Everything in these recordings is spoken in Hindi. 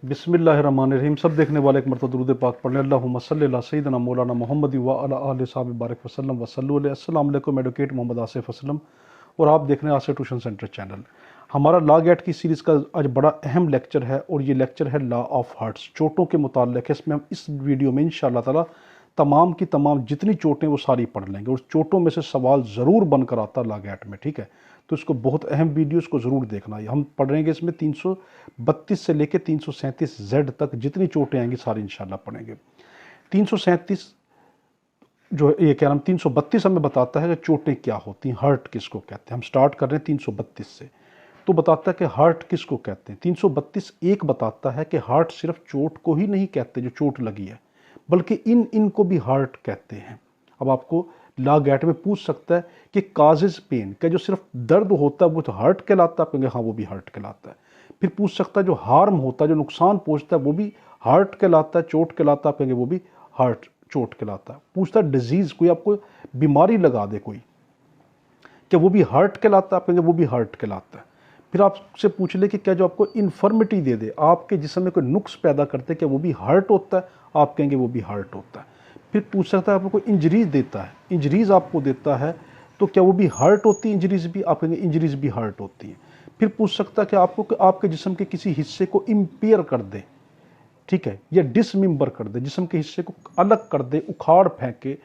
बिस्मिल्लाहिर्रहमानिर्रहीम। सब देखने वाले एक मरतबा दुरूद पाक पढ़ लें। अल्लाहुम्मा सल्लि अला सय्यिदिना मौलाना मोहम्मद व अला आलि सहाबी बारिक वसल्लम वसल्लु अलैहि। अस्सलाम वालेकुम। एडवोकेट मोहम्मद आसिफ असलम और आप देख रहे हैं आसिफ ट्यूशन सेंटर चैनल। हमारा लॉ गेट की सीरीज़ का आज बड़ा अहम लेक्चर है और ये लेक्चर है लॉ ऑफ हार्ट्स, चोटों के मुताल्लिक़ है। इसमें हम इस वीडियो में इंशाअल्लाह ताला तमाम की तमाम जितनी चोटें वो सारी पढ़ लेंगे और चोटों में से सवाल ज़रूर बनकर आता है लॉ गेट में, ठीक है। तो इसको बहुत अहम वीडियो, इसको ज़रूर देखना है। हम पढ़ेंगे इसमें 332 से लेकर 337 जेड तक जितनी चोटें आएंगी सारी इंशाल्लाह पढ़ेंगे। 337 जो ये कह रहा हम 332 हमें बताता है कि चोटें क्या होती हैं, हर्ट किसको कहते हैं। हम स्टार्ट कर रहे हैं 332 से, तो बताता है कि हार्ट किसको कहते हैं। 332 एक बताता है कि हार्ट सिर्फ चोट को ही नहीं कहते जो चोट लगी है, बल्कि इनको भी हार्ट कहते हैं। अब आपको लॉ गेट में पूछ सकता है कि काजेज पेन, क्या जो सिर्फ दर्द होता है वो तो हार्ट कहलाता है? कहेंगे हाँ वो भी हार्ट कहलाता है। फिर पूछ सकता है जो हार्म होता है, जो नुकसान पहुंचता है, वो भी हार्ट कहलाता है, चोट कहलाता है? कहेंगे वो भी हार्ट चोट कहलाता है। पूछता है डिजीज, कोई आपको बीमारी लगा दे कोई, क्या वो भी हार्ट कहलाता है? कहेंगे वो भी हार्ट कहलाता है। फिर आपसे पूछ ले कि क्या जो आपको इन्फर्मिटी दे दे, आपके जिस्म में कोई नुक्स पैदा करते, क्या वो भी हार्ट होता है? आप कहेंगे वो भी हार्ट होता है। फिर पूछ सकता है आपको कोई इंजरीज देता है, इंजरीज आपको देता है, तो क्या वो भी हार्ट होती है? इंजरीज भी, आप कहेंगे इंजरीज भी हार्ट होती है। फिर पूछ सकता है कि आपको कि आपके जिस्म के किसी हिस्से को इम्पेयर कर दे, ठीक है, या डिसमेंबर कर दे, जिस्म के हिस्से को अलग कर दे, उखाड़ फेंके,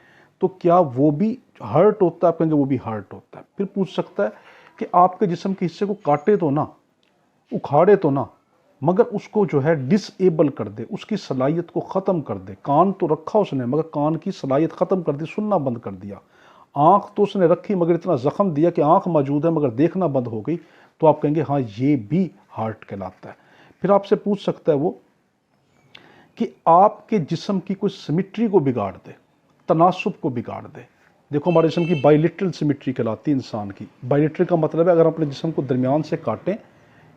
तो क्या वो भी हार्ट होता है? आप कहेंगे वो भी हार्ट होता है। फिर पूछ सकता है कि आपके जिस्म के हिस्से को काटे तो ना, उखाड़े तो ना, मगर उसको जो है डिसेबल कर दे, उसकी सलाहियत को ख़त्म कर दे। कान तो रखा उसने मगर कान की सलाहियत ख़त्म कर दी, सुनना बंद कर दिया। आँख तो उसने रखी मगर इतना ज़ख्म दिया कि आँख मौजूद है मगर देखना बंद हो गई, तो आप कहेंगे हाँ ये भी हार्ट कहलाता है। फिर आपसे पूछ सकता है वो कि आपके जिस्म की कोई सिमिट्री को बिगाड़ दे, तनासुब को बिगाड़ दे। देखो हमारे जिस्म की बाइलेटरल सिमिट्री कहलाती है इंसान की। बाइलेटरल का मतलब है अगर हम अपने जिस्म को दरमियान से काटें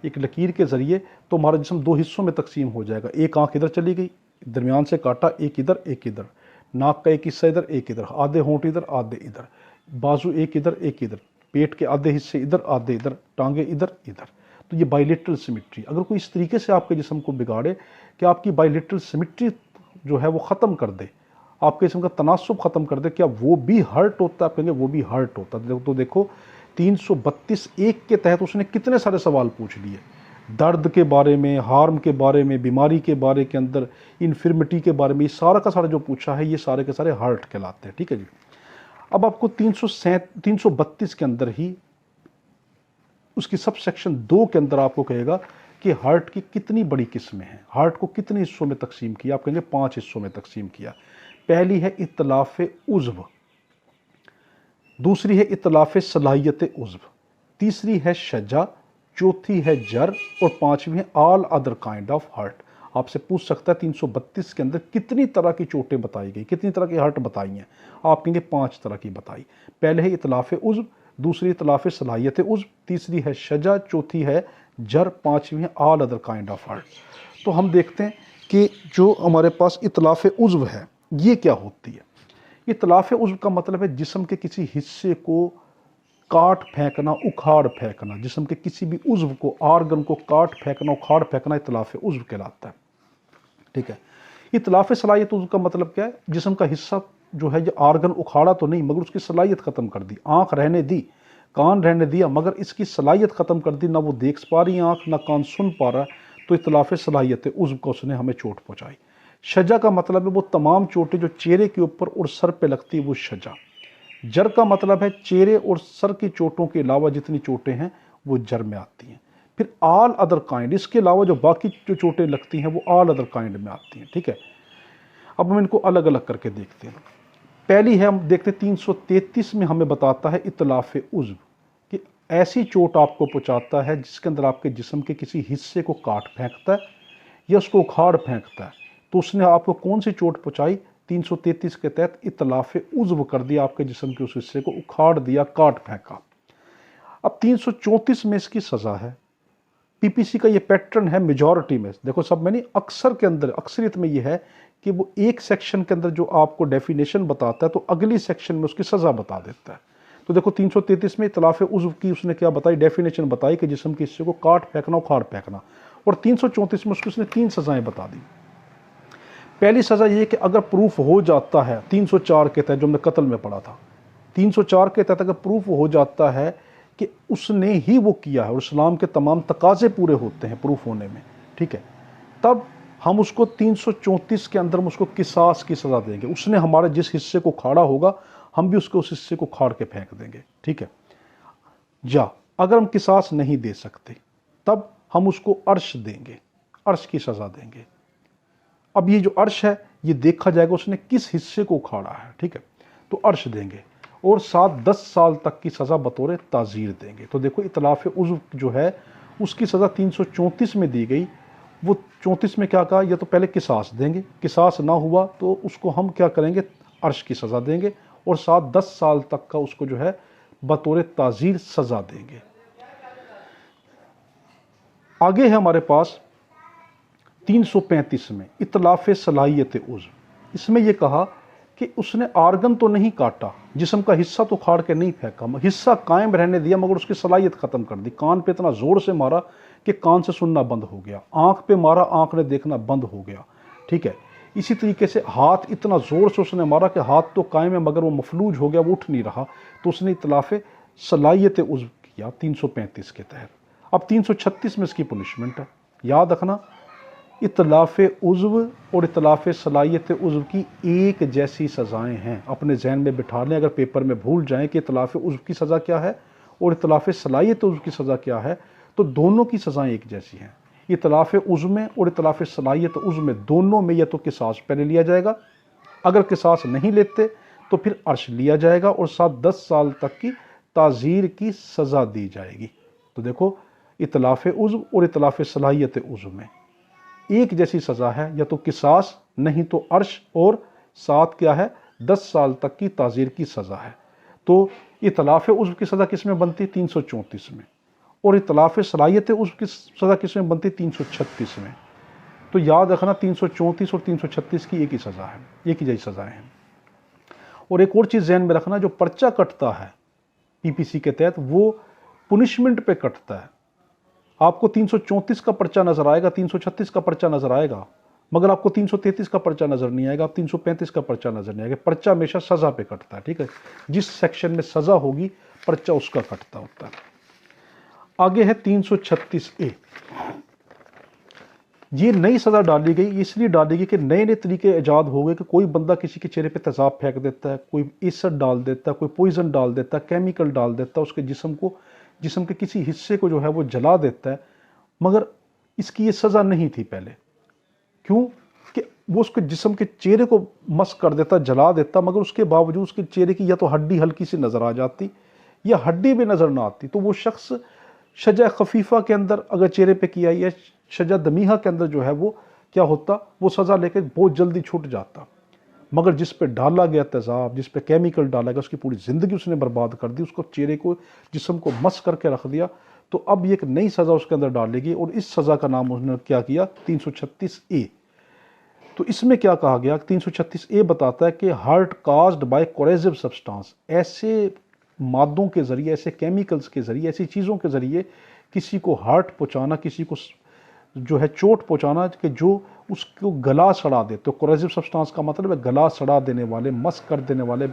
एक लकीर के ज़रिए तो हमारा जिस्म दो हिस्सों में तकसीम हो जाएगा। एक आंख इधर चली गई, दरमियान से काटा, एक इधर एक इधर, नाक का एक हिस्सा इधर एक इधर, आधे होंठ इधर आधे इधर, बाजू एक इधर एक इधर, पेट के आधे हिस्से इधर आधे इधर, टांगे इधर इधर। तो ये बाइलेटरल सिमिट्री अगर कोई इस तरीके से आपके जिस्म को बिगाड़े कि आपकी बाइलेटरल सिमिट्री जो है वो ख़त्म कर दे, आपके जिस्म का तनासुब ख़त्म कर दे, क्या वो भी हार्ट होता है? आप कहेंगे वो भी हार्ट होता है। तो देखो 332 एक के तहत उसने कितने सारे सवाल पूछ लिए, दर्द के बारे में, हार्म के बारे में, बीमारी के बारे के अंदर, इन्फर्मिटी के बारे में, ये सारा का सारा जो पूछा है ये सारे के सारे हार्ट कहलाते हैं, ठीक है जी। अब आपको 332 के अंदर ही उसकी सब सेक्शन 2 के अंदर आपको कहेगा कि हार्ट की कितनी बड़ी किस्में हैं, हार्ट को कितने हिस्सों में तकसीम किया। आप कहेंगे 5 हिस्सों में तकसीम किया। पहली है इत्तलाफ उज़्व, दूसरी है इत्तलाफ सलाहियत उज़्व, तीसरी है शजा, चौथी है जर और पांचवी है all other kind of heart. आपसे पूछ सकता है 332 के अंदर कितनी तरह की चोटें बताई गई, कितनी तरह की हार्ट बताई हैं? आप कहेंगे 5 तरह की बताई। पहले है इत्तलाफ उज़्व, दूसरी इत्तलाफ सलाहियत उज़्व, तीसरी है शजा, चौथी है जर, पांचवी है all other kind of heart. तो हम देखते हैं कि जो हमारे पास इत्तलाफ उज़्व है ये क्या होती है। इत्तलाफ उज़्व का मतलब है जिस्म के किसी हिस्से को काट फेंकना, उखाड़ फेंकना, जिस्म के किसी भी उज़्व को, आर्गन को काट फेंकना, उखाड़ फेंकना इत्तलाफ उज़्व कहलाता है, ठीक है। इत्तलाफ सलाहियत उज़्व का मतलब क्या है? जिस्म का हिस्सा जो है ये आर्गन उखाड़ा तो नहीं मगर उसकी सलाहियत ख़त्म कर दी। आँख रहने दी, कान रहने दिया मगर इसकी सलाहियत ख़त्म कर दी, ना वो देख पा रही आँख ना कान सुन पा रहा, तो इत्तलाफ सलाहियत उज़्व को उसने हमें चोट पहुँचाई। शजा का मतलब है वो तमाम चोटें जो चेहरे के ऊपर और सर पे लगती है वो शजा। जर का मतलब है चेहरे और सर की चोटों के अलावा जितनी चोटें हैं वो जर में आती हैं। फिर ऑल अदर काइंड, इसके अलावा जो बाकी जो चोटें लगती हैं वो ऑल अदर काइंड में आती हैं, ठीक है। अब हम इनको अलग अलग करके देखते हैं। पहली है, हम देखते हैं 333 में हमें बताता है इत्तलाफ उज़्व कि ऐसी चोट आपको पहुँचाता है जिसके अंदर आपके जिस्म के किसी हिस्से को काट फेंकता है या उसको उखाड़ फेंकता है। तो उसने आपको कौन सी चोट पहुँचाई? 333 के तहत इत्तलाफ उज़्व कर दिया, आपके जिस्म के उस हिस्से को उखाड़ दिया, काट फेंका। अब 334 में इसकी सज़ा है। पीपीसी का ये पैटर्न है मेजॉरिटी में, देखो सब में नहीं, अक्सर के अंदर, अक्सरियत में ये है कि वो एक सेक्शन के अंदर जो आपको डेफिनेशन बताता है तो अगली सेक्शन में उसकी सज़ा बता देता है। तो देखो 333 में इत्तलाफ उज़्व की उसने क्या बताई, डेफिनेशन बताई कि जिस्म के हिस्से को काट फेंकना, उखाड़ फेंकना। और 334 में उसको उसने 3 सज़ाएं बता दी। पहली सज़ा ये कि अगर प्रूफ हो जाता है 304 के तहत, जो हमने कत्ल में पढ़ा था, 304 के तहत अगर प्रूफ हो जाता है कि उसने ही वो किया है और इस्लाम के तमाम तकाजे पूरे होते हैं प्रूफ होने में, ठीक है, तब हम उसको 334 के अंदर हम उसको किसास की सज़ा देंगे। उसने हमारे जिस हिस्से को खाड़ा होगा हम भी उसको उस हिस्से को खाड़ के फेंक देंगे, ठीक है। या अगर हम किसास नहीं दे सकते तब हम उसको अर्श देंगे, अर्श की सज़ा देंगे। अब ये जो अर्श है ये देखा जाएगा उसने किस हिस्से को उखाड़ा है, ठीक है, तो अर्श देंगे और 7-10 साल तक की सज़ा बतौर ताज़ीर देंगे। तो देखो इतलाफ़ उज़्व जो है उसकी सज़ा 334 में दी गई। वो 34 में क्या कहा, या तो पहले किसास देंगे, किसास ना हुआ तो उसको हम क्या करेंगे, अर्श की सज़ा देंगे और 7-10 साल तक का उसको जो है बतौर ताज़ीर सज़ा देंगे। आगे है हमारे पास 335 में इतलाफ़ सलाहियत उज़्व। इसमें यह कहा कि उसने आर्गन तो नहीं काटा, जिस्म का हिस्सा तो खाड़ के नहीं फेंका, हिस्सा कायम रहने दिया मगर उसकी सलाहियत ख़त्म कर दी। कान पे इतना ज़ोर से मारा कि कान से सुनना बंद हो गया, आँख पे मारा, आँख ने देखना बंद हो गया, ठीक है। इसी तरीके से हाथ इतना ज़ोर से उसने मारा कि हाथ तो कायम है मगर वो मफलूज हो गया, वो उठ नहीं रहा, तो उसने इतलाफ़ सलाहियत उज़्व किया 335 के तहत। अब 336 में इसकी पुनिशमेंट है। याद रखना, इतलाफ़ उज़्व और इतलाफ़ सलाहियत उज़्व की एक जैसी सज़ाएं हैं। अपने जहन में बिठा लें, अगर पेपर में भूल जाएं कि इतलाफ़ उज़्व की सज़ा क्या है और इतलाफ़ सलाहियत उज़्व की सज़ा क्या है, तो दोनों की सज़ाएं एक जैसी हैं। इतलाफ़ उज़्व में और इतलाफ़ सलाहियत उज़्व में दोनों में या तो किसास पहले लिया जाएगा, अगर किसास नहीं लेते तो फिर अर्श लिया जाएगा और 7-10 साल तक की ताज़ीर की सज़ा दी जाएगी। तो देखो इतलाफ़ उज़्व और इतलाफ़ सलाहियत उज़्व में एक जैसी सज़ा है, या तो किसास नहीं तो अर्श, और साथ क्या है 10 साल तक की ताज़ीर की सज़ा है। तो इतलाफ़ उज़्व की सज़ा किस में बनती, 334 में, और इतलाफ़ सलाहियत उज़्व की सज़ा किस में बनती, 336 में। तो याद रखना 334 और 336 की एक ही सज़ा है, एक ही जैसी सज़ाएँ हैं। और एक और चीज़ जहन में रखना, जो पर्चा कटता है पीपीसी के तहत वो पुनिशमेंट पे कटता है। आपको 334 का पर्चा नजर आएगा, 336 का पर्चा नजर आएगा, मगर आपको 333 का पर्चा नजर नहीं आएगा, आप 335 का पर्चा नजर नहीं आएगा। पर्चा हमेशा सजा पे कटता है, ठीक है, जिस सेक्शन में सजा होगी पर्चा उसका कटता होता है। आगे है 336A। ये नई सजा डाली गई, इसलिए डाली गई कि नए नए तरीके ईजाद हो गए कि कोई बंदा किसी के चेहरे पे तेजाब फेंक देता है, कोई एसिड डाल देता है, कोई पॉइजन डाल देता है, केमिकल डाल देता है, उसके जिस्म के किसी हिस्से को जो है वो जला देता है, मगर इसकी ये सज़ा नहीं थी पहले। क्यों कि वो उसके जिस्म के चेहरे को मस कर देता, जला देता, मगर उसके बावजूद उसके चेहरे की या तो हड्डी हल्की सी नज़र आ जाती या हड्डी भी नज़र ना आती, तो वो शख्स शजा खफीफ़ा के अंदर अगर चेहरे पे किया या शजा दमीहा के अंदर जो है वो क्या होता, वो सज़ा लेके बहुत जल्दी छूट जाता। मगर जिस पे डाला गया तेज़ाब, जिस पे केमिकल डाला गया, उसकी पूरी ज़िंदगी उसने बर्बाद कर दी, उसको चेहरे को जिस्म को मस करके रख दिया। तो अब ये एक नई सज़ा उसके अंदर डालेगी और इस सज़ा का नाम उसने क्या किया, 336A। तो इसमें क्या कहा गया, 336A बताता है कि heart caused by coercive substance, ऐसे मादों के ज़रिए, ऐसे केमिकल्स के ज़रिए, ऐसी चीज़ों के ज़रिए किसी को हार्ट पहुँचाना, किसी को जो है चोट पहुँचाना कि जो उसको गला सड़ा दे। तो कोरेसिव सब्सटेंस का मतलब है गला सड़ा देने वाले, मस कर देने वाले,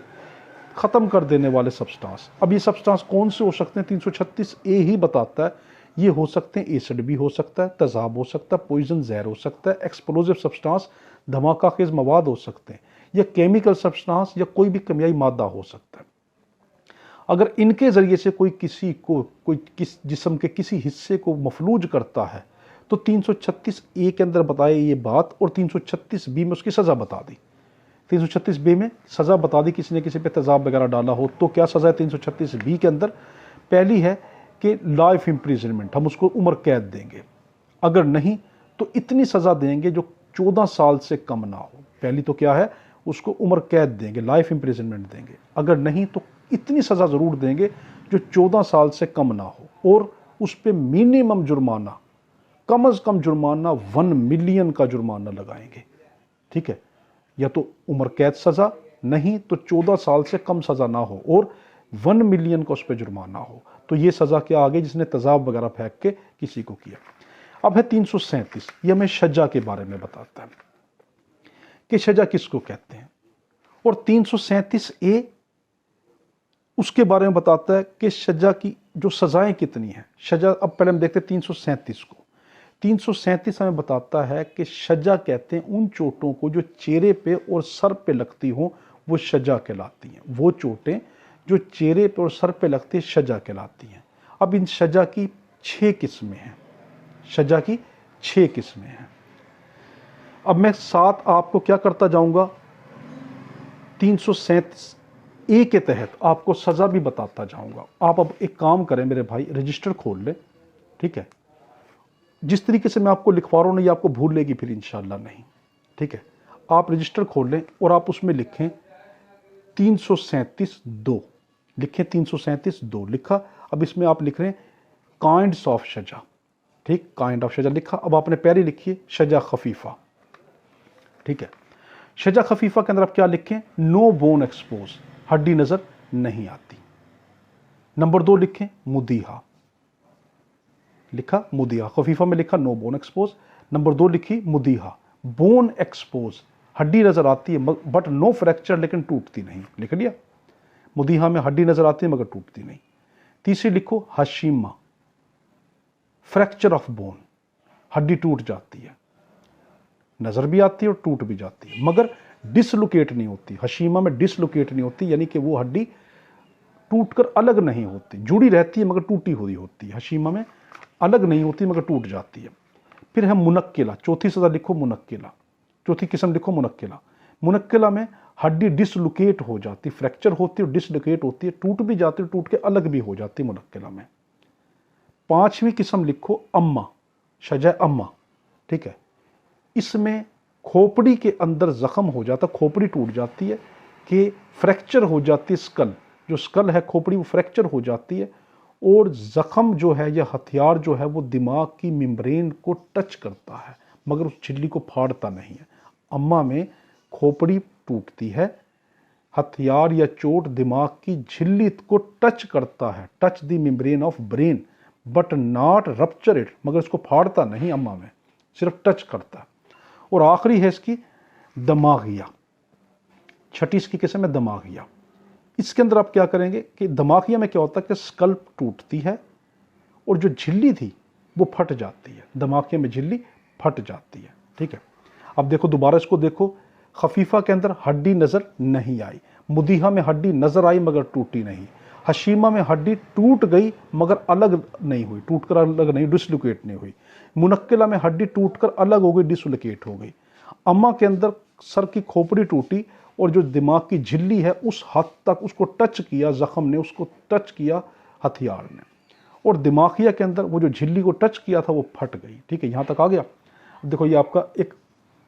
ख़त्म कर देने वाले सब्सटेंस। अब ये सब्सटेंस कौन से हो सकते हैं, 336A ही बताता है। ये हो सकते हैं एसिड भी हो सकता है, तेज़ाब हो सकता है, पॉइजन जहर हो सकता है, एक्सप्लोजिव सब्सटेंस धमाका खेज मवाद हो सकते हैं, या केमिकल सब्सटेंस या कोई भी केमियाई मादा हो सकता है। अगर इनके ज़रिए से कोई जिस्म के किसी हिस्से को मफलूज करता है तो 336A के अंदर बताए ये बात और 336B में उसकी सज़ा बता दी। 336B में सज़ा बता दी, किसी ने किसी पे तेज़ाब वगैरह डाला हो तो क्या सज़ा है 336B के अंदर। पहली है कि लाइफ इम्प्रिजनमेंट, हम उसको उम्र कैद देंगे, अगर नहीं तो इतनी सज़ा देंगे जो 14 साल से कम ना हो। पहली तो क्या है, उसको उम्र कैद देंगे, लाइफ इम्प्रिजनमेंट देंगे, अगर नहीं तो इतनी सज़ा ज़रूर देंगे जो 14 साल से कम ना हो, और उस पर मिनिमम जुर्माना, कम अज़ कम जुर्माना 1 मिलियन का जुर्माना लगाएंगे, ठीक है। या तो उम्र कैद सज़ा, नहीं तो 14 साल से कम सज़ा ना हो और 1 मिलियन का उस पर जुर्माना हो। तो ये सज़ा क्या आ गई, जिसने तेज़ाब वगैरह फेंक के किसी को किया। अब है 337, ये हमें सजा के बारे में बताता है कि सजा किसको कहते हैं, और 337A उसके बारे में बताता है कि सजा की जो सजाएं कितनी हैं। सजा, अब पहले हम देखते हैं 337 को। 337 हमें बताता है कि सजा कहते हैं उन चोटों को जो चेहरे पे और सर पे लगती हो, वो सजा कहलाती हैं। वो चोटें जो चेहरे पे और सर पे लगती है सजा कहलाती हैं। अब इन सजा की 6 किस्में हैं। सजा की 6 किस्में हैं। अब मैं साथ आपको क्या करता जाऊंगा, 337A के तहत आपको सजा भी बताता जाऊंगा। आप अब एक काम करें मेरे भाई, रजिस्टर खोल लें, ठीक है। जिस तरीके से मैं आपको लिखवा रहा हूं ना, ये आपको भूल लेगी फिर इंशाल्लाह नहीं, ठीक है। आप रजिस्टर खोल लें और आप उसमें लिखें 337(2), लिखें 337(2) लिखा। अब इसमें आप लिख रहे हैं काइंड्स ऑफ सजा, ठीक, काइंड ऑफ सजा लिखा। अब आपने पैरी लिखिए सजा खफीफा, ठीक है। सजा खफीफा के अंदर आप क्या लिखें, नो बोन एक्सपोज, हड्डी नजर नहीं आती। नंबर 2 लिखें मुदीहा, लिखा मुदीहा, खफीफा में लिखा नो बोन एक्सपोज। नंबर 2 लिखी मुदीहा, बोन एक्सपोज, हड्डी नजर आती है बट नो फ्रैक्चर, लेकिन टूटती नहीं, लिख लिया। मुदीहा में हड्डी नजर आती है मगर टूटती नहीं। तीसरी लिखो हशीमा, फ्रैक्चर ऑफ बोन, हड्डी टूट जाती है, नजर भी आती है और टूट भी जाती है मगर डिसलोकेट नहीं होती। हशीमा में डिसलोकेट नहीं होती, यानी कि वो हड्डी टूटकर अलग नहीं होती, जुड़ी रहती है मगर टूटी हुई होती है। हशीमा में अलग नहीं होती मगर टूट जाती है। फिर है मुनक्किला, चौथी सजा लिखो मुनक्किला, चौथी किस्म लिखो मुनक्किला। मुनक्किला में हड्डी डिसलोकेट हो जाती, फ्रैक्चर होती है और डिसलोकेट होती है, टूट भी जाती है, टूट के अलग भी हो जाती है मुनक्किला में। पांचवी किस्म लिखो अम्मा, सजा अम्मा, ठीक है। इसमें खोपड़ी के अंदर जख्म हो जाता, खोपड़ी टूट जाती है कि फ्रैक्चर हो जाती है, स्कल, जो स्कल है खोपड़ी वो फ्रैक्चर हो जाती है और जख्म जो है या हथियार जो है वो दिमाग की मेम्ब्रेन को टच करता है मगर उस झिल्ली को फाड़ता नहीं है। अम्मा में खोपड़ी टूटती है, हथियार या चोट दिमाग की झिल्ली को टच करता है, touch the membrane of brain but not rupture it, मगर इसको फाड़ता नहीं, अम्मा में सिर्फ टच करता है। और आखिरी है इसकी दमागिया, छठी इसकी किस्म है दमागिया। इसके अंदर आप क्या करेंगे कि दमागिया में क्या होता है कि स्कल्प टूटती है और जो झिल्ली थी वो फट जाती है, दमागिया में झिल्ली फट जाती है, ठीक है। अब देखो दोबारा इसको देखो, खफीफा के अंदर हड्डी नजर नहीं आई, मुदीहा में हड्डी नजर आई मगर टूटी नहीं, हशीमा में हड्डी टूट गई मगर अलग नहीं हुई, टूटकर अलग नहीं, डिसलोकेट नहीं हुई। मुनक्किला में हड्डी टूटकर अलग हो गई, डिसलोकेट हो गई। अम्मा के अंदर सर की खोपड़ी टूटी और जो दिमाग की झिल्ली है उस हद तक उसको टच किया, जख्म ने उसको टच किया हथियार ने, और दिमागिया के अंदर वो जो झिल्ली को टच किया था वो फट गई, ठीक है। यहाँ तक आ गया। देखो ये आपका एक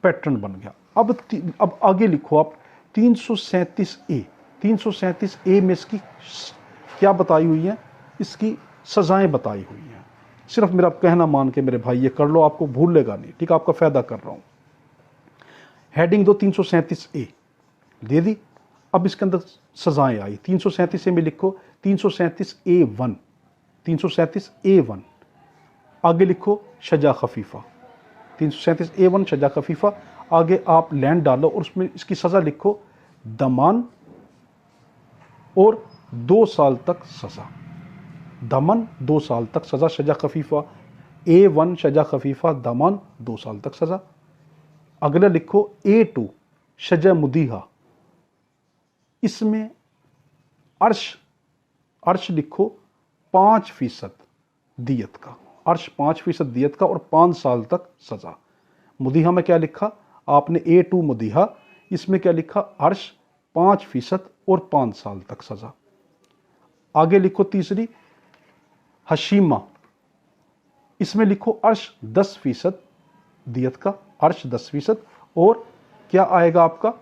पैटर्न बन गया। अब आगे लिखो आप 337A, 337A में इसकी क्या बताई हुई है, इसकी सजाएं बताई हुई हैं। सिर्फ मेरा कहना मान के मेरे भाई ये कर लो, आपको भूलेगा नहीं, ठीक है, आपका फायदा कर रहा हूं। हेडिंग दो 337A दे दी। अब इसके अंदर सजाएं आई, 337A में लिखो 337A1, 337A1। आगे लिखो सजा खफीफा, 337A1 सजा खफीफा। आगे आप लैंड डालो और उसमें इसकी सजा लिखो दमन और 2 साल तक सजा, दमन 2 साल तक सजा, सजा खफीफा A1 सजा खफीफा, दमन 2 साल तक सजा। अगला लिखो A2 सजा मुदीहा, इसमें अर्श लिखो 5% दियत का, अर्श 5% दियत का और 5 साल तक सजा। मुदीहा में क्या लिखा आपने, A2 मुदीहा, इसमें क्या लिखा अर्श 5% और 5 साल तक सजा। आगे लिखो तीसरी हशीमा, इसमें लिखो अर्श 10% दियत का, अर्श 10% और क्या आएगा आपका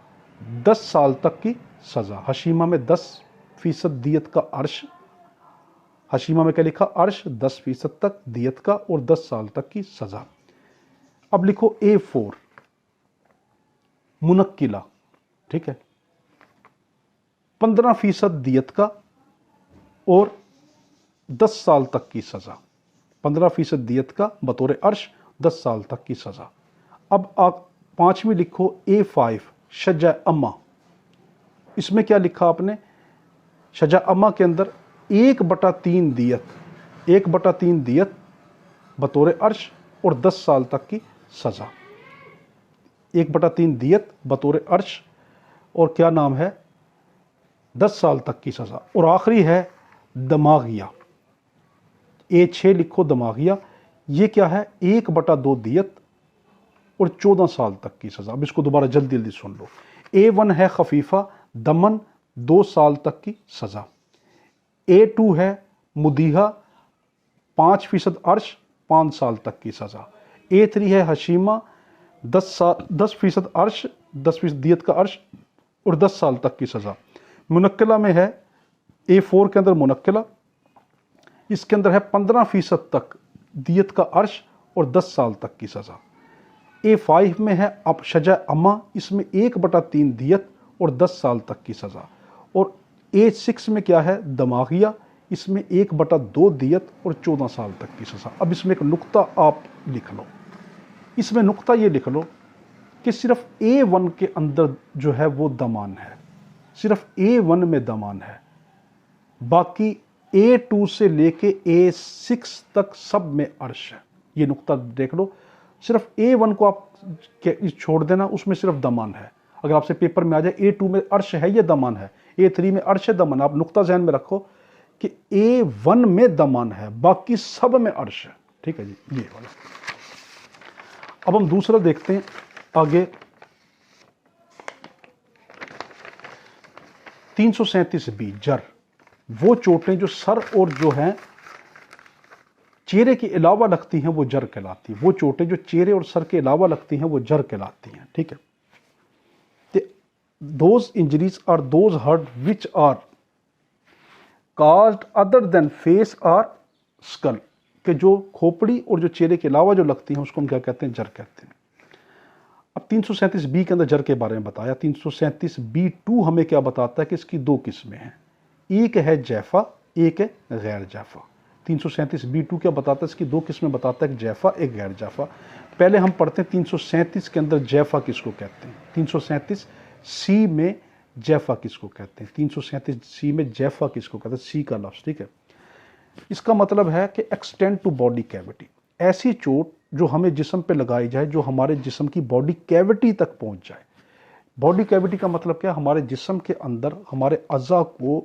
10 साल तक की सजा। हशीमा में 10% दियत का अर्श, हशीमा में क्या लिखा अर्श 10% तक दियत का और 10 साल तक की सजा। अब लिखो A4 मुनक्किला, ठीक है, 15% दियत का और 10 साल तक की सजा, 15% दियत का बतौर अर्श 10 साल तक की सज़ा। अब आप 5वीं लिखो A5 शजा अम्मा। इसमें क्या लिखा आपने? शजा अम्मा के अंदर 1/3 दियत, 1/3 दियत बतौर अर्श और 10 साल तक की सज़ा। 1/3 दियत बतौर अर्श और क्या नाम है, 10 साल तक की सज़ा। और आखिरी है दमागिया, A6 लिखो दमागिया। ये क्या है? 1/2 दियत और 14 साल तक की सज़ा। अब इसको दोबारा जल्दी जल्दी सुन लो। A1 है खफीफ़ा दमन, 2 साल तक की सज़ा। A2 है मुदीहा 5% अर्श, 5 साल तक की सज़ा। A3 है हशीमा 10% अर्श, 10% दियत का अर्श और 10 साल तक की सज़ा। मुनक्किला में है A4 के अंदर मुनक्किला, इसके अंदर है 15% तक दियत का अर्श और 10 साल तक की सज़ा। A5 में है अब शजा अम्मा, इसमें 1/3 दियत और 10 साल तक की सज़ा। और A6 में क्या है? दमागिया, इसमें 1/2 दियत और 14 साल तक की सज़ा। अब इसमें एक नुक्ता आप लिख लो। इसमें नुक्ता ये लिख लो कि सिर्फ A1 के अंदर जो है वो दमान है, सिर्फ A1 में दमान है, बाकी A2 से लेके A6 तक सब में अर्श है। ये नुक्ता देख लो। सिर्फ A1 को आप छोड़ देना, उसमें सिर्फ दमान है। अगर आपसे पेपर में आ जाए A2 में अर्श है, ये दमान है, A3 में अर्श है, दमान, आप नुक्ता ज़हन में रखो कि A1 में दमान है, बाकी सब में अर्श है। ठीक है जी, ये वाला। अब हम दूसरा देखते हैं आगे। 337B जर, वो चोटें जो सर और जो हैं चेहरे के अलावा लगती हैं वो जर कहलाती हैं। वो चोटें जो चेहरे और सर के अलावा लगती हैं वो जर कहलाती हैं। ठीक है। Those injuries are those hurt which are caused other than face or skull, के जो खोपड़ी और जो चेहरे के अलावा जो लगती हैं उसको हम क्या कहते हैं? जर कहते हैं। अब 337B के अंदर जर के बारे में बताया। 337B2 हमें क्या बताता है कि इसकी 2 किस्में हैं, एक है जैफा, एक है गैर जैफा। 337B2 क्या बताता है? इसकी 2 किस्में बताता है, एक जैफा एक गैर जैफा। पहले हम पढ़ते हैं 337 के अंदर जैफा किसको कहते हैं। 337C में जैफा किसको कहते हैं? 337C में जैफा किसको कहते हैं? सी का लफ्ज़। ठीक है। इसका मतलब है कि एक्सटेंड टू बॉडी कैविटी, ऐसी चोट जो हमें जिस्म पे लगाई जाए जो हमारे जिस्म की बॉडी कैविटी तक पहुंच जाए। बॉडी कैविटी का मतलब क्या? हमारे जिस्म के अंदर हमारे अज़ा को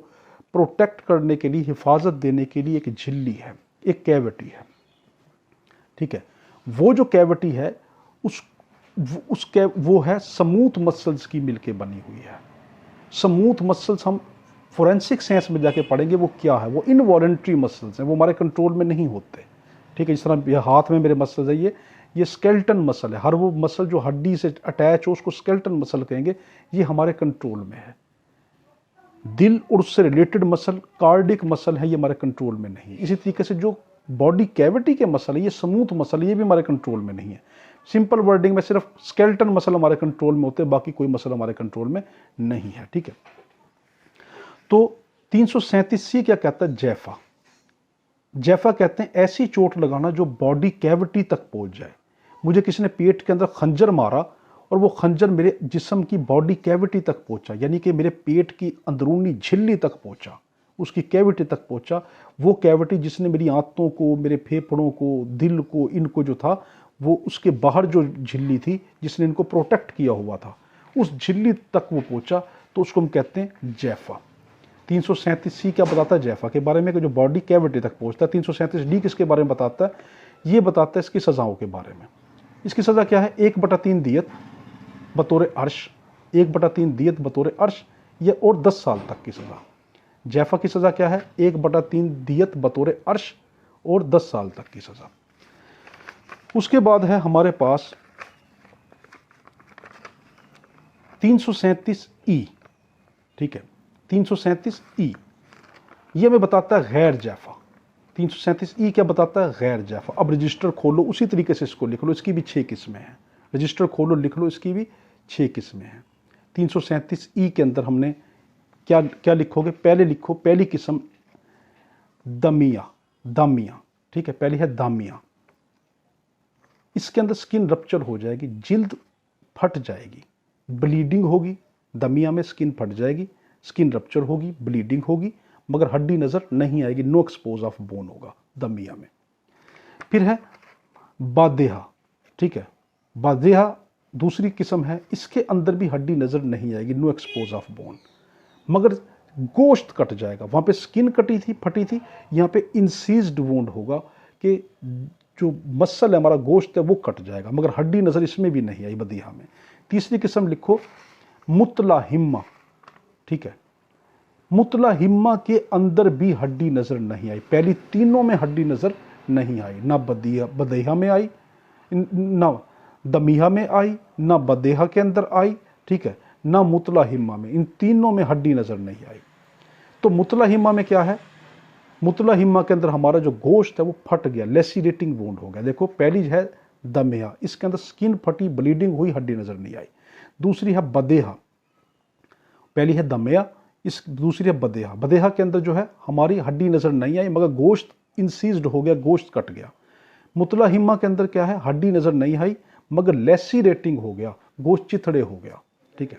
प्रोटेक्ट करने के लिए, हिफाजत देने के लिए एक झिल्ली है, एक कैविटी है। ठीक है। वो जो कैविटी है वो है स्मूथ मसल्स की मिलके बनी हुई है। स्मूथ मसल्स हम फोरेंसिक साइंस में जाके पढ़ेंगे वो क्या है। वो इनवॉलंटरी मसल्स हैं, वो हमारे कंट्रोल में नहीं होते। ठीक है। जिस तरह ये हाथ में मेरे मसल्स है, ये स्केल्टन मसल है। हर वो मसल जो हड्डी से अटैच हो उसको स्केल्टन मसल कहेंगे। ये हमारे कंट्रोल में है। दिल और उससे रिलेटेड मसल, कार्डिक मसल है, ये हमारे कंट्रोल में नहीं है। इसी तरीके से जो बॉडी कैविटी के मसल है, ये स्मूथ मसल, ये भी हमारे कंट्रोल में नहीं है। सिंपल वर्डिंग में सिर्फ स्केल्टन मसल हमारे कंट्रोल में होते हैं, बाकी कोई मसल हमारे कंट्रोल में नहीं है। ठीक है। तो 337C क्या कहता है? जैफा। जैफा कहते हैं ऐसी चोट लगाना जो बॉडी कैविटी तक पहुंच जाए। मुझे किसी ने पेट के अंदर खंजर मारा और वो खंजर मेरे जिस्म की बॉडी कैविटी तक पहुंचा, यानी कि मेरे पेट की अंदरूनी झिल्ली तक पहुंचा, उसकी कैविटी तक पहुंचा। वो कैविटी जिसने मेरी आंतों को, मेरे फेफड़ों को, दिल को, इनको जो था वो उसके बाहर जो झिल्ली थी जिसने इनको प्रोटेक्ट किया हुआ था, उस झिल्ली तक वो पहुंचा, तो उसको हम कहते हैं जैफा। 337C क्या बताता है? जैफा के बारे में कि जो बॉडी कैविटी तक पहुंचता है। 337D किसके बारे में बताता है? ये बताता है इसकी सज़ाओं के बारे में। इसकी सज़ा क्या है? 1/3 दियत बतौर अर्श, 1/3 दियत बतौर अर्श, ये और 10 साल तक की सज़ा। जैफा की सज़ा क्या है? 1/3 दियत बतौर अर्श और 10 साल तक की सज़ा। उसके बाद है हमारे पास 337E। ठीक है। 337E ये हमें बताता है गैर जैफा। 337E क्या बताता है? गैर जैफा। अब रजिस्टर खोलो, उसी तरीके से इसको लिख लो। इसकी भी 6 किस्में हैं। रजिस्टर खोलो, लिख लो, इसकी भी 6 किस्में हैं। 337E के अंदर हमने क्या क्या लिखोगे? पहले लिखो, पहली किस्म दमिया, दामिया। ठीक है। पहली है दामिया। इसके अंदर स्किन रप्चर हो जाएगी, जिल्द फट जाएगी, ब्लीडिंग होगी, दमिया में स्किन फट जाएगी, स्किन रप्चर होगी, ब्लीडिंग होगी, मगर हड्डी नज़र नहीं आएगी, नो एक्सपोज ऑफ बोन होगा दमिया में। फिर है बादेहा, ठीक है, बादेहा दूसरी किस्म है, इसके अंदर भी हड्डी नज़र नहीं आएगी, नो एक्सपोज ऑफ बोन, मगर गोश्त कट जाएगा। वहाँ पे स्किन कटी थी, फटी थी, यहाँ पे इंसीज्ड वुंड होगा कि जो मसल है, हमारा गोश्त है, वो कट जाएगा, मगर हड्डी नज़र इसमें भी नहीं आई बदीहा में। तीसरी किस्म लिखो मुतलाहिम्मा, ठीक है, मुतलाहिम्मा के अंदर भी हड्डी नज़र नहीं आई। पहली तीनों में हड्डी नज़र नहीं आई, ना बदेहा में आई, ना दमीहा में आई, ना बदेहा के अंदर आई, ठीक है, ना मुतलाहिम्मा में, इन तीनों में हड्डी नज़र नहीं आई। तो मुतलाहिम्मा में क्या है, मुतलाहिम्मा के अंदर हमारा जो गोश्त है वो फट गया, लेसिरेटिंग वुंड हो गया। देखो पहली है दमेहा, इसके अंदर स्किन फटी, ब्लीडिंग हुई, हड्डी नज़र नहीं आई। दूसरी है बदेहा, पहली है दमेहा, इस दूसरी है बदेहा। बदेहा के अंदर जो है हमारी हड्डी नज़र नहीं आई, मगर गोश्त इंसीज्ड हो गया, गोश्त कट गया। मुतलाहिम्मा के अंदर क्या है, हड्डी नज़र नहीं आई, मगर लेसिरेटिंग हो गया, गोश्त चिथड़े हो गया, ठीक है।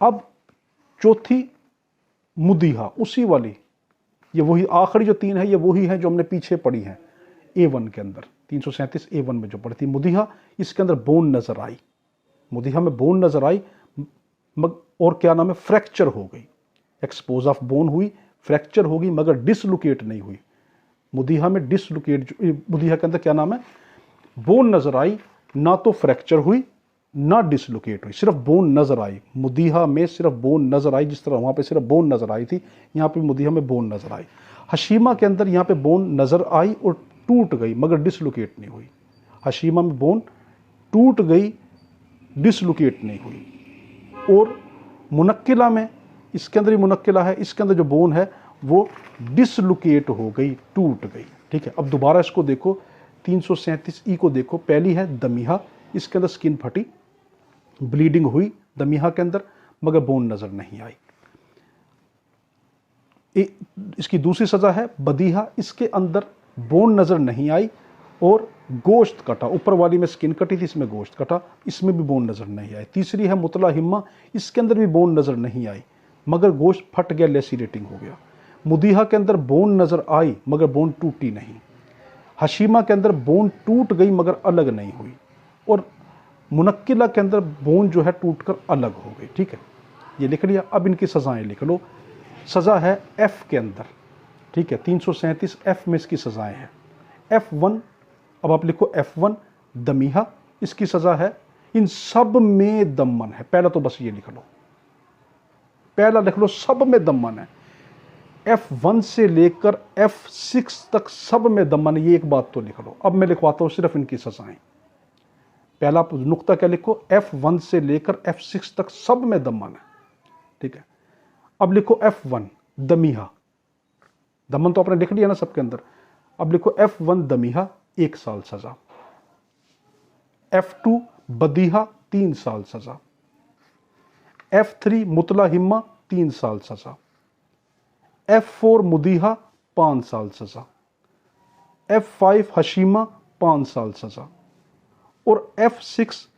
अब चौथी मुदीहा, उसी वाली, ये वही आखिरी जो तीन है, ये वही है जो हमने पीछे पढ़ी हैं A1 के अंदर, 337 A1 में जो पढ़ी थी मुदीहा। इसके अंदर बोन नज़र आई, मुदीहा में बोन नज़र आई, और क्या नाम है, फ्रैक्चर हो गई, एक्सपोज ऑफ बोन हुई, फ्रैक्चर होगी, मगर डिसलोकेट नहीं हुई। मुदीहा में डिसलोकेट, मुदीहा के अंदर क्या नाम है, बोन नज़र आई, ना तो फ्रैक्चर हुई ना डिसलोकेट हुई, सिर्फ बोन नज़र आई। मुदीहा में सिर्फ बोन नज़र आई, जिस तरह वहाँ पे सिर्फ बोन नज़र आई थी, यहाँ पे मुदीहा में बोन नज़र आई। हशीमा के अंदर यहाँ पे बोन नज़र आई और टूट गई, मगर डिसलोकेट नहीं हुई। हशीमा में बोन टूट गई, डिसलोकेट नहीं हुई। और मुनक्किला में, इसके अंदर ही मुनक्किला है, इसके अंदर जो बोन है वो डिसलोकेट हो गई, टूट गई, ठीक है। अब दोबारा इसको देखो, 337E को देखो, पहली है दमीहा, इसके अंदर स्किन फटी, ब्लीडिंग हुई दमीहा के अंदर, मगर बोन नज़र नहीं आई। इसकी दूसरी सज़ा है बदीहा, इसके अंदर बोन नज़र नहीं आई और गोश्त कटा, ऊपर वाली में स्किन कटी थी, इसमें गोश्त कटा, इसमें भी बोन नज़र नहीं आई। तीसरी है मुतलाहिम्मा, इसके अंदर भी बोन नज़र नहीं आई, मगर गोश्त फट गया, लेसिरेटिंग हो गया। मुदीहा के अंदर बोन नज़र आई, मगर बोन टूटी नहीं। हशीमा के अंदर बोन टूट गई, मगर अलग नहीं हुई। और मुनक्किला के अंदर बोन जो है टूटकर अलग हो गई, ठीक है, ये लिख लिया। अब इनकी सज़ाएं लिख लो। सज़ा है F के अंदर, ठीक है, 337 F में इसकी सज़ाएं हैं। F1, अब आप लिखो F1 दमीहा, इसकी सज़ा है, इन सब में दमन है। पहला तो बस ये लिख लो, पहला लिख लो, सब में दमन है। F1 से लेकर F6 तक सब में दमन, ये एक बात तो लिख लो। अब मैं लिखवाता हूँ सिर्फ इनकी सज़ाएं। पहला नुक्ता क्या लिखो, F1 से लेकर F6 तक सब में दमन है, ठीक है। अब लिखो F1 दमीहा, दमन तो आपने लिख लिया ना सबके अंदर। अब लिखो F1 दमीहा 1 साल सजा, F2 बदीहा 3 साल सजा, F3 मुतलाहिम्मा 3 साल सजा, F4 मुदीहा 5 साल सजा, F5 हशीमा 5 साल सजा और F6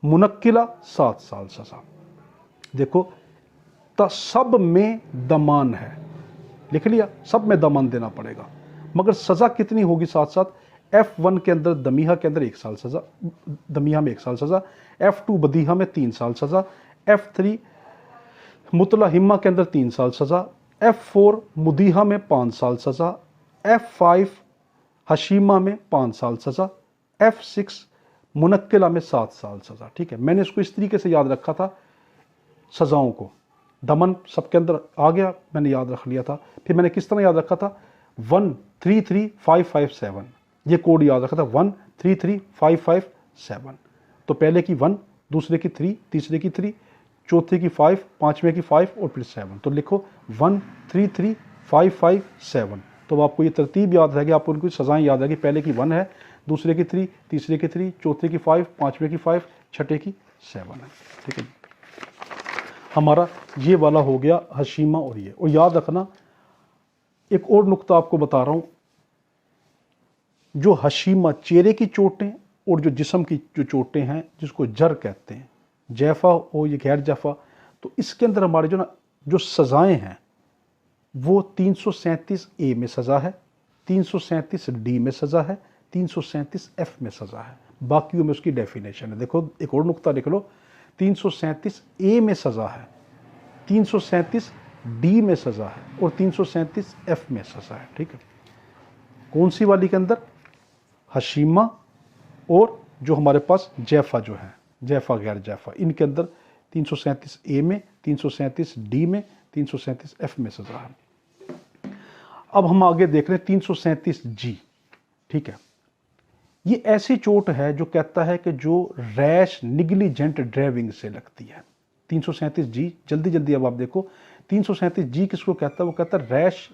मुनक्किला 7 साल सजा। देखो सब में दमान है, लिख लिया, सब में दमान देना पड़ेगा, मगर सज़ा कितनी होगी साथ साथ। F1 के अंदर दमीहा के अंदर 1 साल सज़ा, दमीहा में 1 साल सज़ा, F2 बदीहा में 3 साल सज़ा, F3 मुतलाहिम्मा के अंदर 3 साल सज़ा, F4 मुदीहा में 5 साल सज़ा, F5 हशीमा में 5 साल सज़ा, F6 मुनक्किला में 7 साल सज़ा, ठीक है। मैंने इसको इस तरीके से याद रखा था, सज़ाओं को, दमन सबके अंदर आ गया, मैंने याद रख लिया था। फिर मैंने किस तरह याद रखा था, 133557, ये कोड याद रखा था, 133557। तो पहले की 1, दूसरे की 3, तीसरे की 3, चौथे की 5, पांचवें की 5 और फिर 7। तो लिखो 133557। तो आपको ये तरतीब याद रहेगी, आपको उनकी सज़ाएं याद रहेगी। पहले की 1 है, दूसरे की 3, तीसरे की 3, चौथे की 5, पांचवें की 5, छठे की 7 है, ठीक है। हमारा ये वाला हो गया हशीमा और ये। और याद रखना, एक और नुक्ता आपको बता रहा हूं, जो हशीमा चेहरे की चोटें और जो जिस्म की जो चोटें हैं जिसको जर कहते हैं, जैफा हो या गैर जैफा, तो इसके अंदर हमारे जो सज़ाएँ हैं वो 337A में सज़ा है, 337D में सज़ा है, 337F में सज़ा है। बाकियों में उसकी डेफिनेशन है। देखो एक और नुक्ता लिख लो, 337A में सज़ा है, 337D में सज़ा है और 337F में सज़ा है। ठीक है, कौन सी वाली के अंदर? हशीमा और जो हमारे पास जैफा जो है, जैफा गैर जैफा, इनके अंदर 337A में, 337D में, 337F में सज़ा है। अब हम आगे देख रहे हैं 337G। ठीक है, ये ऐसी चोट है जो कहता है कि जो रैश निगलिजेंट ड्राइविंग से लगती है। 337G, जल्दी जल्दी अब आप देखो, 337G किसको कहता है? वो कहता है रैश,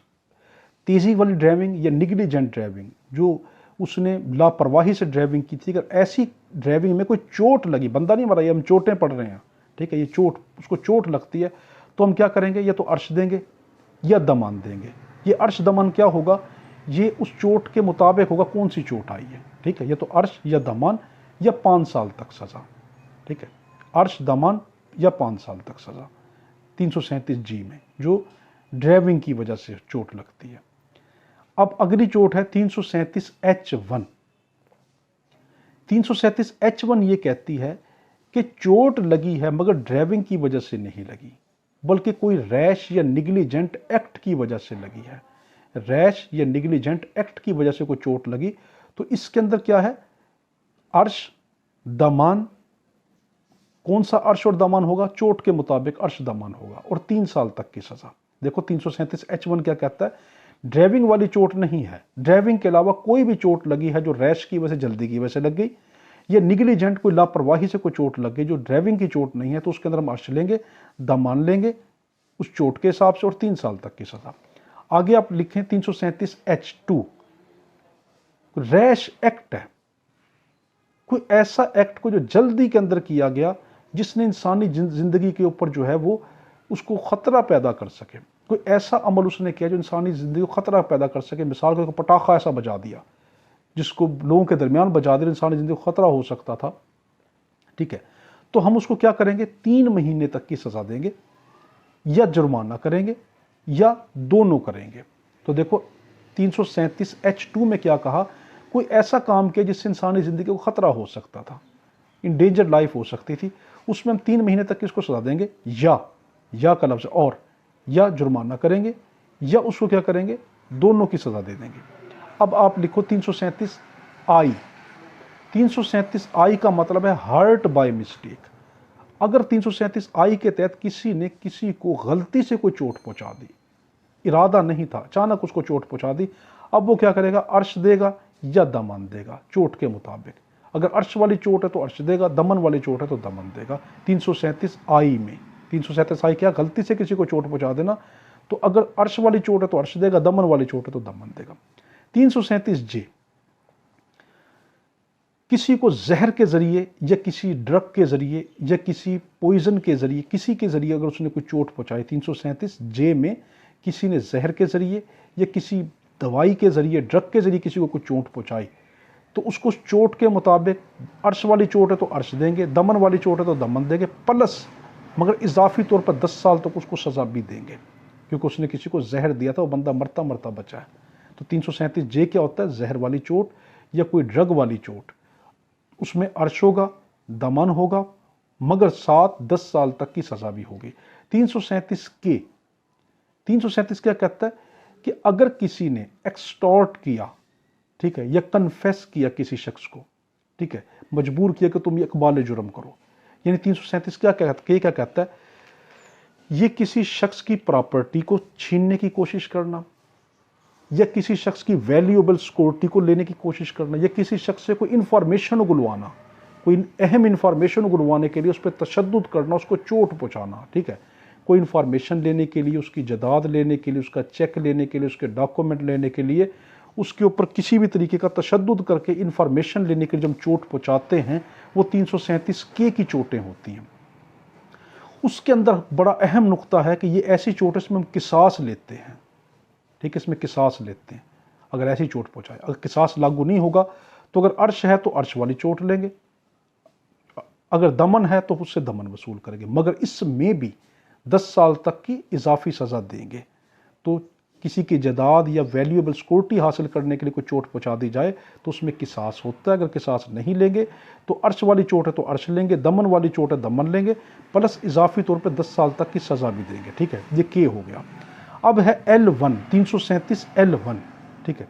तेज़ी वाली ड्राइविंग या निगलिजेंट ड्राइविंग, जो उसने लापरवाही से ड्राइविंग की थी। अगर ऐसी ड्राइविंग में कोई चोट लगी, बंदा नहीं मरा, ये हम चोटें पड़ रहे हैं, ठीक है, ये चोट, उसको चोट लगती है, तो हम क्या करेंगे? या तो अर्श देंगे या दमान देंगे। ये अर्श दमन क्या होगा? ये उस चोट के मुताबिक होगा कौन सी चोट आई है। ठीक है, ये तो अर्श या दमान या 5 साल तक सज़ा। ठीक है, अर्श दमान या 5 साल तक सज़ा 337G में, जो ड्राइविंग की वजह से चोट लगती है। अब अगली चोट है 337H1। 337H1 ये कहती है कि चोट लगी है मगर ड्राइविंग की वजह से नहीं लगी, बल्कि कोई रैश या निगलिजेंट एक्ट की वजह से लगी है। रैश या निगलिजेंट एक्ट की वजह से कोई चोट लगी, तो इसके अंदर क्या है? अर्श दमान। कौन सा अर्श और दमान होगा? चोट के मुताबिक अर्श दमान होगा और 3 साल तक की सजा। देखो 337H1 क्या कहता है? ड्राइविंग वाली चोट नहीं है, ड्राइविंग के अलावा कोई भी चोट लगी है जो रैश की वजह से, जल्दी की वजह से लग गई, ये निगलिजेंट कोई लापरवाही से कोई चोट लग गई जो ड्राइविंग की चोट नहीं है, तो उसके अंदर हम अर्श लेंगे, दमान लेंगे उस चोट के हिसाब से और 3 साल तक की सजा। आगे आप लिखें 337H2, रैश एक्ट है, कोई ऐसा एक्ट को जो जल्दी के अंदर किया गया जिसने इंसानी जिंदगी के ऊपर जो है वो उसको खतरा पैदा कर सके। कोई ऐसा अमल उसने किया जो इंसानी जिंदगी को खतरा पैदा कर सके। मिसाल के पटाखा ऐसा बजा दिया जिसको लोगों के दरमियान बजा दिया, इंसानी जिंदगी को खतरा हो सकता था। ठीक है, तो हम उसको क्या करेंगे? 3 महीने तक की सजा देंगे, या जुर्माना करेंगे या दोनों करेंगे। तो देखो 337H2 में क्या कहा? कोई ऐसा काम किया जिससे इंसानी जिंदगी को खतरा हो सकता था, इंडेंजर्ड लाइफ हो सकती थी, उसमें हम 3 महीने तक इसको सजा देंगे, या का लफ्ज़ और, या जुर्माना करेंगे या उसको क्या करेंगे? दोनों की सजा दे देंगे। अब आप लिखो 337I। 337I का मतलब है हर्ट बाय मिस्टेक। अगर 337I के तहत किसी ने किसी को गलती से कोई चोट पहुंचा दी, इरादा नहीं था, अचानक उसको चोट पहुंचा दी, अब वो क्या करेगा? अर्श देगा या दमन देगा चोट के मुताबिक। अगर अर्श वाली चोट है तो अर्श देगा, दमन वाली चोट है तो दमन देगा। 337I में 337I क्या? गलती से किसी को चोट पहुंचा देना, तो अगर अर्श वाली चोट है तो अर्श देगा, दमन वाली चोट है तो दमन देगा। 337J, किसी को जहर के जरिए या किसी ड्रग के जरिए या किसी पॉइजन के जरिए, किसी के जरिए अगर उसने कोई चोट पहुंचाई, 337J में किसी ने जहर के जरिए या किसी दवाई के जरिए, ड्रग के जरिए किसी को कोई चोट पहुंचाई, तो उसको चोट के मुताबिक अर्श वाली चोट है तो अर्श देंगे, दमन वाली चोट है तो दमन देंगे, प्लस मगर इजाफी तौर पर 10 साल तक उसको सजा भी देंगे, क्योंकि उसने किसी को जहर दिया था, वो बंदा मरता मरता बचा है। तो 337J क्या होता है? जहर वाली चोट या कोई ड्रग वाली चोट, उसमें अर्श होगा, दमन होगा, मगर 7-10 साल तक की सजा भी होगी। 337K, 337 क्या कहता है कि अगर किसी ने एक्सटॉर्ट किया, ठीक है, या कन्फेस किया किसी शख्स को, ठीक है, मजबूर किया कि तुम ये इकबाल जुर्म करो, यानी 337 क्या कहता है? ये किसी शख्स की प्रॉपर्टी को छीनने की कोशिश करना, या किसी शख्स की वैल्यूएबल सिक्योरिटी को लेने की कोशिश करना, या किसी शख्स से कोई इंफॉर्मेशन उगलवाना, कोई अहम इंफॉर्मेशन उगलवाने के लिए उस पर तशद्दुद करना, उसको चोट पहुंचाना। ठीक है, कोई इंफॉर्मेशन लेने के लिए, उसकी जदाद लेने के लिए, उसका चेक लेने के लिए, उसके डॉक्यूमेंट लेने के लिए, उसके ऊपर किसी भी तरीके का तशद्दुद करके इंफॉर्मेशन लेने के लिए जब चोट पहुंचाते हैं, वो 337K की चोटें होती हैं। उसके अंदर बड़ा अहम नुक्ता है कि ये ऐसी चोट है इसमें हम किसास लेते हैं। ठीक है, इसमें किसास लेते हैं अगर ऐसी चोट पहुंचाए। अगर किसास लागू नहीं होगा तो अगर अर्श है तो अर्श वाली चोट लेंगे, अगर दमन है तो उससे दमन वसूल करेंगे, मगर इसमें भी 10 साल तक की इजाफी सज़ा देंगे। तो किसी की जायदाद या वैल्यूएबल सिक्योरिटी हासिल करने के लिए कोई चोट पहुंचा दी जाए तो उसमें किसास होता है। अगर किसास नहीं लेंगे तो अर्श वाली चोट है तो अर्श लेंगे, दमन वाली चोट है दमन लेंगे, प्लस इजाफी तौर पर 10 साल तक की सज़ा भी देंगे। ठीक है, ये के हो गया। अब है L1 337 L1। ठीक है,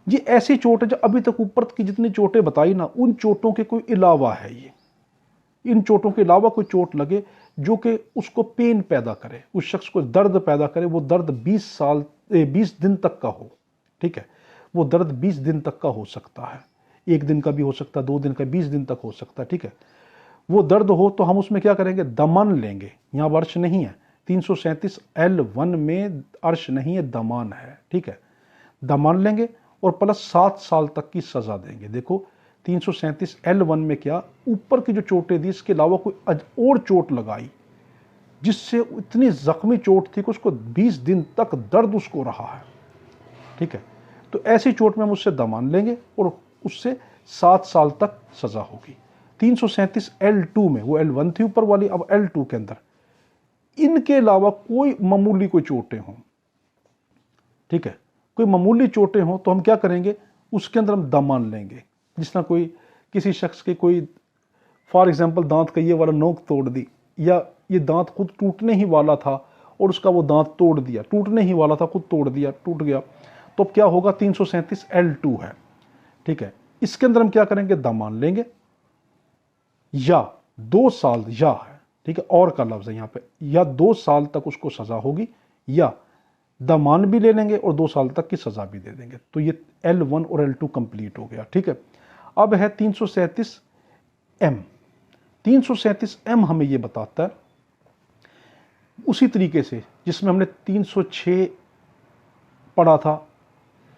ये ऐसी चोट है जो अभी तक ऊपर की जितनी चोटें बताई ना, उन चोटों के कोई अलावा है। ये इन चोटों के अलावा कोई चोट लगे जो कि उसको पेन पैदा करे, उस शख्स को दर्द पैदा करे, वो दर्द 20 दिन तक का हो। ठीक है, वो दर्द 20 दिन तक का हो सकता है, 1 दिन का भी हो सकता है, 2 दिन का, 20 दिन तक हो सकता है। ठीक है, वो दर्द हो तो हम उसमें क्या करेंगे, दमन लेंगे। यहाँ अर्श नहीं है, 337 L1 में अर्श नहीं है, दमान है। ठीक है, दमान लेंगे और प्लस 7 साल तक की सज़ा देंगे। देखो 337 L1 में क्या ऊपर की जो चोटें दी, इसके अलावा कोई और चोट लगाई जिससे इतनी जख्मी चोट थी कि उसको 20 दिन तक दर्द उसको रहा है। ठीक है, तो ऐसी चोट में हम उससे दमान लेंगे और उससे 7 साल तक सज़ा होगी। 337 L2 में, वो L1 थी ऊपर वाली, अब L2 के अंदर इनके अलावा कोई मामूली कोई चोटें हों, ठीक है, कोई मामूली चोटें हों तो हम क्या करेंगे, उसके अंदर हम दमान लेंगे। जिस तरह कोई किसी शख्स के कोई फॉर एग्जांपल दांत का ये वाला नोक तोड़ दी, या ये दांत खुद टूटने ही वाला था और उसका वो दांत तोड़ दिया, टूटने ही वाला था खुद तोड़ दिया, टूट गया, तो अब क्या होगा, 337 L2 है। ठीक है, इसके अंदर हम क्या करेंगे, दमान लेंगे या 2 साल, या है, ठीक है, और का लफ्ज़ है यहाँ पे, या 2 साल तक उसको सज़ा होगी, या दमान भी ले लेंगे और 2 साल तक की सज़ा भी दे देंगे। तो ये L1 और L2 कंप्लीट हो गया। ठीक है, अब है 337M। 337M हमें ये बताता है उसी तरीके से जिसमें हमने 306 पढ़ा था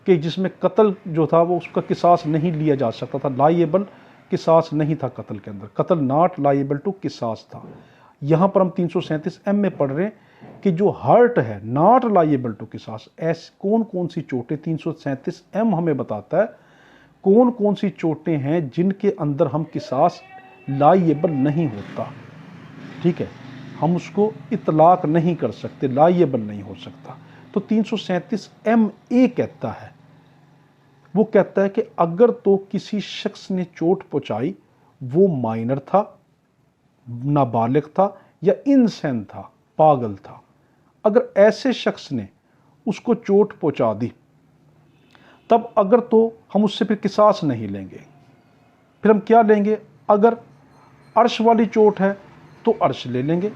कि जिसमें कत्ल जो था वो उसका किसास नहीं लिया जा सकता था, लाइएबल किसास नहीं था कत्ल के अंदर, कत्ल नॉट लाइएबल टू किसास था। यहाँ पर हम 337M में पढ़ रहे हैं कि जो हर्ट है नॉट लाइएबल टू किसास, ऐसी कौन कौन सी चोटें, 337M हमें बताता है कौन कौन सी चोटें हैं जिनके अंदर हम किसास लाइएबल नहीं होता। ठीक है, हम उसको इतलाक नहीं कर सकते, लाइएबल नहीं हो सकता। तो 337M ए कहता है, वो कहता है कि अगर तो किसी शख्स ने चोट पहुंचाई, वो माइनर था, नाबालिग था या इंसान था, पागल था, अगर ऐसे शख्स ने उसको चोट पहुंचा दी, तब अगर तो हम उससे फिर किसास नहीं लेंगे, फिर हम क्या लेंगे, अगर अर्श वाली चोट है तो अर्श ले लेंगे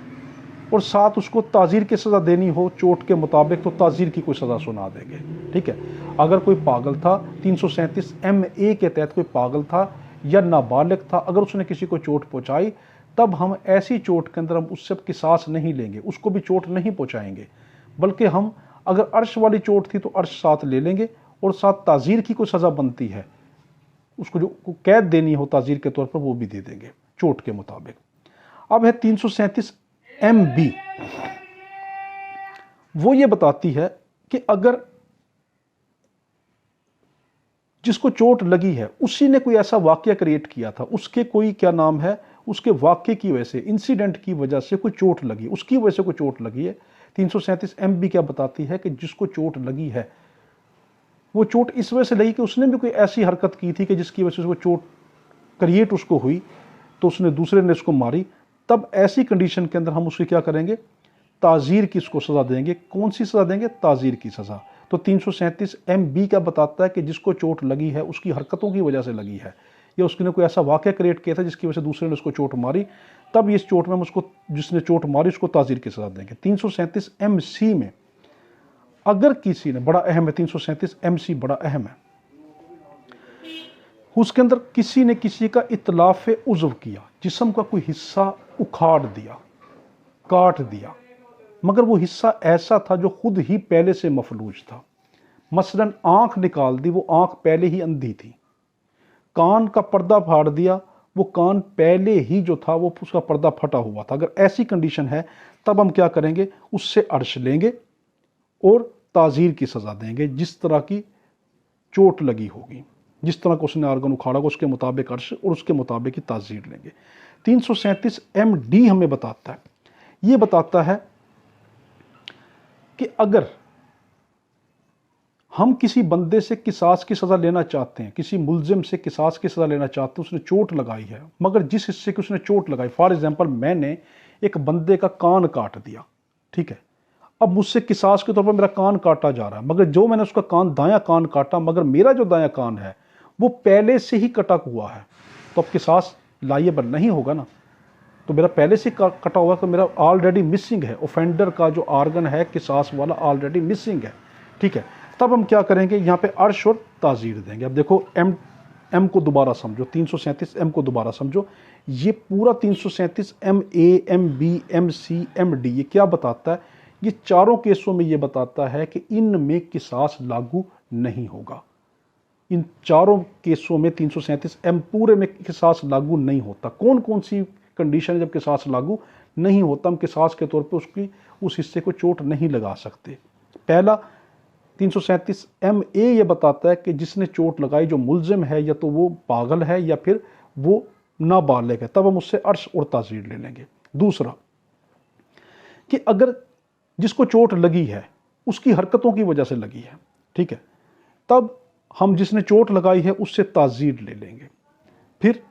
और साथ उसको ताज़ीर की सज़ा देनी हो चोट के मुताबिक तो ताज़ीर की कोई सज़ा सुना देंगे। ठीक है, अगर कोई पागल था, 337M ए के तहत कोई पागल था या नाबालिग था, अगर उसने किसी को चोट पहुंचाई, तब हम ऐसी चोट के अंदर हम उससे किसास नहीं लेंगे, उसको भी चोट नहीं पहुंचाएंगे, बल्कि हम अगर अर्श वाली चोट थी तो अर्श साथ ले लेंगे और साथ ताज़ीर की कोई सज़ा बनती है, उसको जो कैद देनी हो ताज़ीर के तौर पर, वो भी दे देंगे चोट के मुताबिक। अब है 337MB, वो ये बताती है कि अगर जिसको चोट लगी है उसी ने कोई ऐसा वाकया क्रिएट किया था, उसके कोई क्या नाम है, उसके वाकये की वजह से, इंसिडेंट की वजह से कोई चोट लगी, उसकी वजह से कोई चोट लगी है। 337MB क्या बताती है कि जिसको चोट लगी है वो चोट इस वजह से लगी कि उसने भी कोई ऐसी हरकत की थी कि जिसकी वजह से उसको चोट क्रिएट उसको हुई, तो उसने दूसरे ने उसको मारी, तब ऐसी कंडीशन के अंदर हम उसकी क्या करेंगे, ताज़ीर की उसको सज़ा देंगे। कौन सी सज़ा देंगे, ताज़ीर की सज़ा। तो 337MB का बताता है कि जिसको चोट लगी है उसकी हरकतों की वजह से लगी है, या उसने कोई ऐसा वाक़या क्रिएट किया था जिसकी वजह से दूसरे ने उसको चोट मारी, तब इस चोट में हम उसको, जिसने चोट मारी उसको ताज़ीर की सज़ा देंगे। 337MC में अगर किसी ने, बड़ा अहम है, 337MC बड़ा अहम है, उसके अंदर किसी ने किसी का इतलाफ उज़्व किया, जिस्म का कोई हिस्सा उखाड़ दिया, काट दिया, मगर वो हिस्सा ऐसा था जो खुद ही पहले से मफलूज था। मसलन आंख निकाल दी, वो आंख पहले ही अंधी थी, कान का पर्दा फाड़ दिया, वो कान पहले ही जो था वो उसका पर्दा फटा हुआ था। अगर ऐसी कंडीशन है तब हम क्या करेंगे, उससे अर्श लेंगे और ताज़ीर की सज़ा देंगे जिस तरह की चोट लगी होगी। जिस तरह का उसने आर्गन उखाड़ा उसके मुताबिक अर्श और उसके मुताबिक ही ताज़ीर लेंगे। 337 MD हमें बताता है, ये बताता है कि अगर हम किसी बंदे से किसास की सज़ा लेना चाहते हैं, किसी मुल्जिम से किसास की सज़ा लेना चाहते हैं, उसने चोट लगाई है, मगर जिस हिस्से की उसने चोट लगाई, फॉर एग्जांपल मैंने एक बंदे का कान काट दिया, ठीक है, अब मुझसे किसास के तौर पर मेरा कान काटा जा रहा है, मगर जो मैंने उसका कान दायां कान काटा, मगर मेरा जो दायां कान है वो पहले से ही कटा हुआ है, तो अब किसास लायबल नहीं होगा ना, तो मेरा पहले से कटा हुआ, तो मेरा ऑलरेडी मिसिंग है, ऑफेंडर का जो आर्गन है किसास वाला ऑलरेडी मिसिंग है, ठीक है। तब हम क्या करेंगे, यहाँ पे अर्श और ताज़ीर देंगे। अब देखो एम को दोबारा समझो, 337 M को दोबारा समझो, ये पूरा 337 MA MB MC MD ये क्या बताता है, ये चारों केसों में ये बताता है कि इनमें किसास लागू नहीं होगा। इन चारों केसों में 337 M पूरे में किसास लागू नहीं होता। कौन कौन सी कंडीशन है जब किसास लागू नहीं होता, हम किसास के तौर पर उस हिस्से को चोट नहीं लगा सकते। पहला 337 MA ये बताता है कि जिसने चोट लगाई जो मुल्जिम है या तो वो पागल है या फिर वो नाबालिग है, तब हम उससे अर्श और ताज़ीर ले लेंगे। दूसरा कि अगर जिसको चोट लगी है उसकी हरकतों की वजह से लगी है, ठीक है, तब हम जिसने चोट लगाई है उससे ताज़ीर ले लेंगे। फिर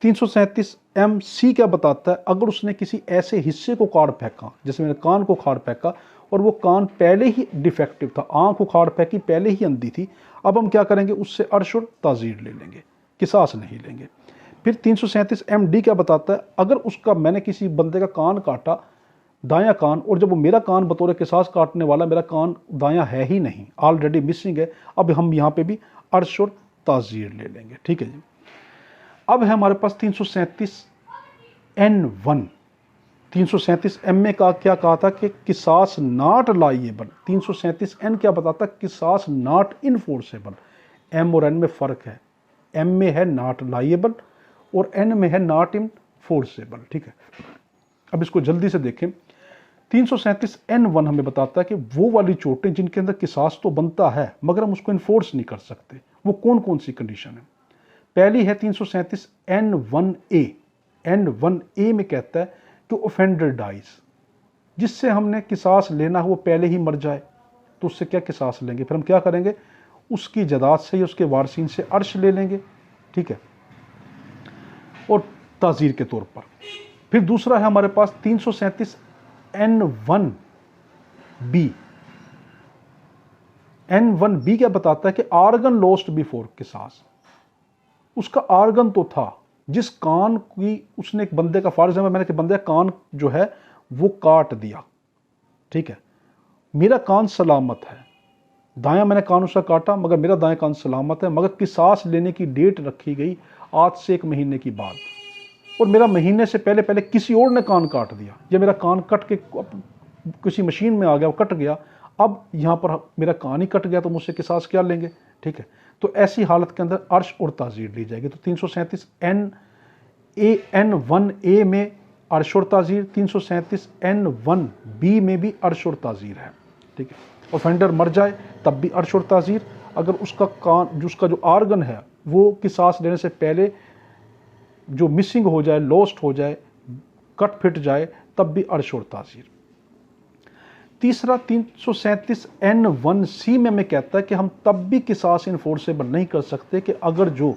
337 MC क्या बताता है, अगर उसने किसी ऐसे हिस्से को काट फेंका, जैसे मैंने कान को काट फेंका और वो कान पहले ही डिफेक्टिव था, आंख उखाड़ फेंकी पहले ही अंधी थी, अब हम क्या करेंगे, उससे अर्श और ताज़ीर ले लेंगे, किसास नहीं लेंगे। फिर 337 MD क्या बताता है, अगर उसका मैंने किसी बंदे का कान काटा दायां कान, और जब वो मेरा कान बतौर किसास काटने वाला, मेरा कान दायां है ही नहीं, ऑलरेडी मिसिंग है, अब हम यहाँ पे भी अर्श और ताज़ीर ले लेंगे, ठीक है जी। अब है हमारे पास 337 N1। 337 MA का क्या कहा था कि किसास नॉट लाइएबल। 337 N क्या बताता है, किसास नॉट इनफोर्सेबल। M और N में फ़र्क है, M में है नॉट लाइएबल और N में है नॉट इनफोर्सेबल, ठीक है। अब इसको जल्दी से देखें, 337 N1 हमें बताता है कि वो वाली चोटें जिनके अंदर किसास तो बनता है मगर हम उसको इन्फोर्स नहीं कर सकते, वो कौन कौन सी कंडीशन है। पहली है 337 N1A। N1A में कहता है कि ऑफेंडर डाइज, जिससे हमने किसास लेना है वो पहले ही मर जाए, तो उससे क्या किसास लेंगे, फिर हम क्या करेंगे, उसकी जदाद से या उसके वारसीन से अर्श ले लेंगे, ठीक है, और ताज़ीर के तौर पर। फिर दूसरा है हमारे पास 337 N1B। N1B क्या बताता है कि आर्गन लॉस्ट बिफोर किसास, उसका आर्गन तो था, जिस कान की उसने एक बंदे का, फॉर एग्जाम्पल मैंने कि बंदे का कान जो है वो काट दिया, ठीक है, मेरा कान सलामत है, दायां मैंने कान उसका काटा मगर मेरा दायां कान सलामत है, मगर किसास लेने की डेट रखी गई आज से 1 महीने की बाद, और मेरा महीने से पहले पहले किसी और ने कान काट दिया, या मेरा कान कट के किसी मशीन में आ गया, वो कट गया, अब यहाँ पर मेरा कान ही कट गया, तो मुझसे किसास क्या लेंगे, ठीक है। तो ऐसी हालत के अंदर अर्श और ताज़ीर ली जाएगी। तो 337 N1A में अर्श और ताज़ीर, 337 N1B में भी अर्श और ताज़ीर है, ठीक है। ऑफेंडर मर जाए तब भी अर्श और ताज़ीर, अगर उसका कान जो उसका जो आर्गन है वो किसास लेने से पहले जो मिसिंग हो जाए, लॉस्ट हो जाए, कट फिट जाए, तब भी अर्श और ताज़ीर। तीसरा 337 N1C में हमें कहता है कि हम तब भी किसास इन्फोर्सेबल नहीं कर सकते कि अगर जो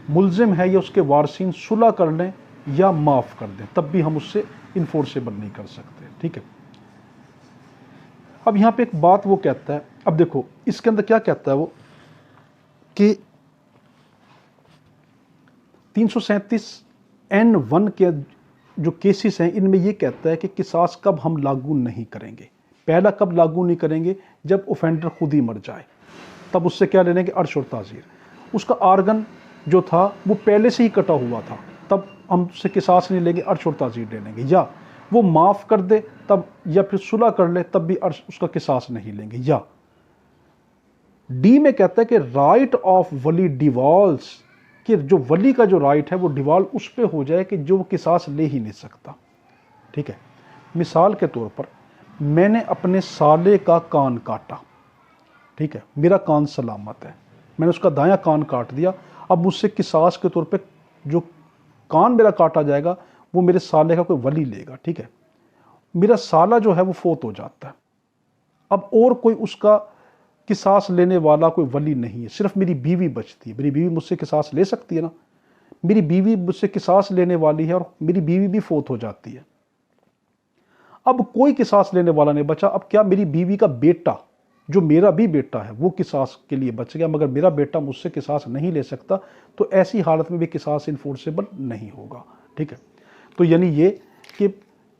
मुल्जिम है या उसके वारसीन सुलह कर लें या माफ़ कर दें, तब भी हम उससे इन्फोर्सेबल नहीं कर सकते, ठीक है। अब यहाँ पे एक बात वो कहता है, अब देखो इसके अंदर क्या कहता है वो कि 337 N1 के जो केसेस हैं इनमें ये कहता है कि किसास कब हम लागू नहीं करेंगे। पहला कब लागू नहीं करेंगे, जब ऑफेंडर खुद ही मर जाए, तब उससे क्या ले लेंगे, अर्श और ताज़ीर। उसका आर्गन जो था वो पहले से ही कटा हुआ था, तब हम उससे किसास नहीं लेंगे, अर्श और ताज़ीर ले लेंगे। या वो माफ़ कर दे तब, या फिर सुलह कर ले तब भी अर्श उसका किसास नहीं लेंगे। या डी में कहता है कि राइट ऑफ वली डिवॉल्व्स, कि जो वली का जो राइट है वो डिवॉल्व उस पर हो जाए कि जो वो किसास ले ही नहीं सकता, ठीक है। मिसाल के तौर पर मैंने अपने साले का कान काटा, ठीक है, मेरा कान सलामत है, मैंने उसका दायां कान काट दिया, अब मुझसे किसास के तौर पे जो कान मेरा काटा जाएगा वो मेरे साले का कोई वली लेगा, ठीक है। मेरा साला जो है वो फोत हो जाता है, अब और कोई उसका किसास लेने वाला कोई वली नहीं है, सिर्फ मेरी बीवी बचती है। मेरी बीवी मुझसे किसास ले सकती है ना, मेरी बीवी मुझसे किसास लेने वाली है और मेरी बीवी भी फोत हो जाती है। अब कोई किसास लेने वाला नहीं बचा। अब क्या मेरी बीवी का बेटा जो मेरा भी बेटा है वो किसास के लिए बच गया, मगर मेरा बेटा मुझसे किसास नहीं ले सकता, तो ऐसी हालत में भी किसास इन्फोर्सेबल नहीं होगा, ठीक है। तो यानी ये कि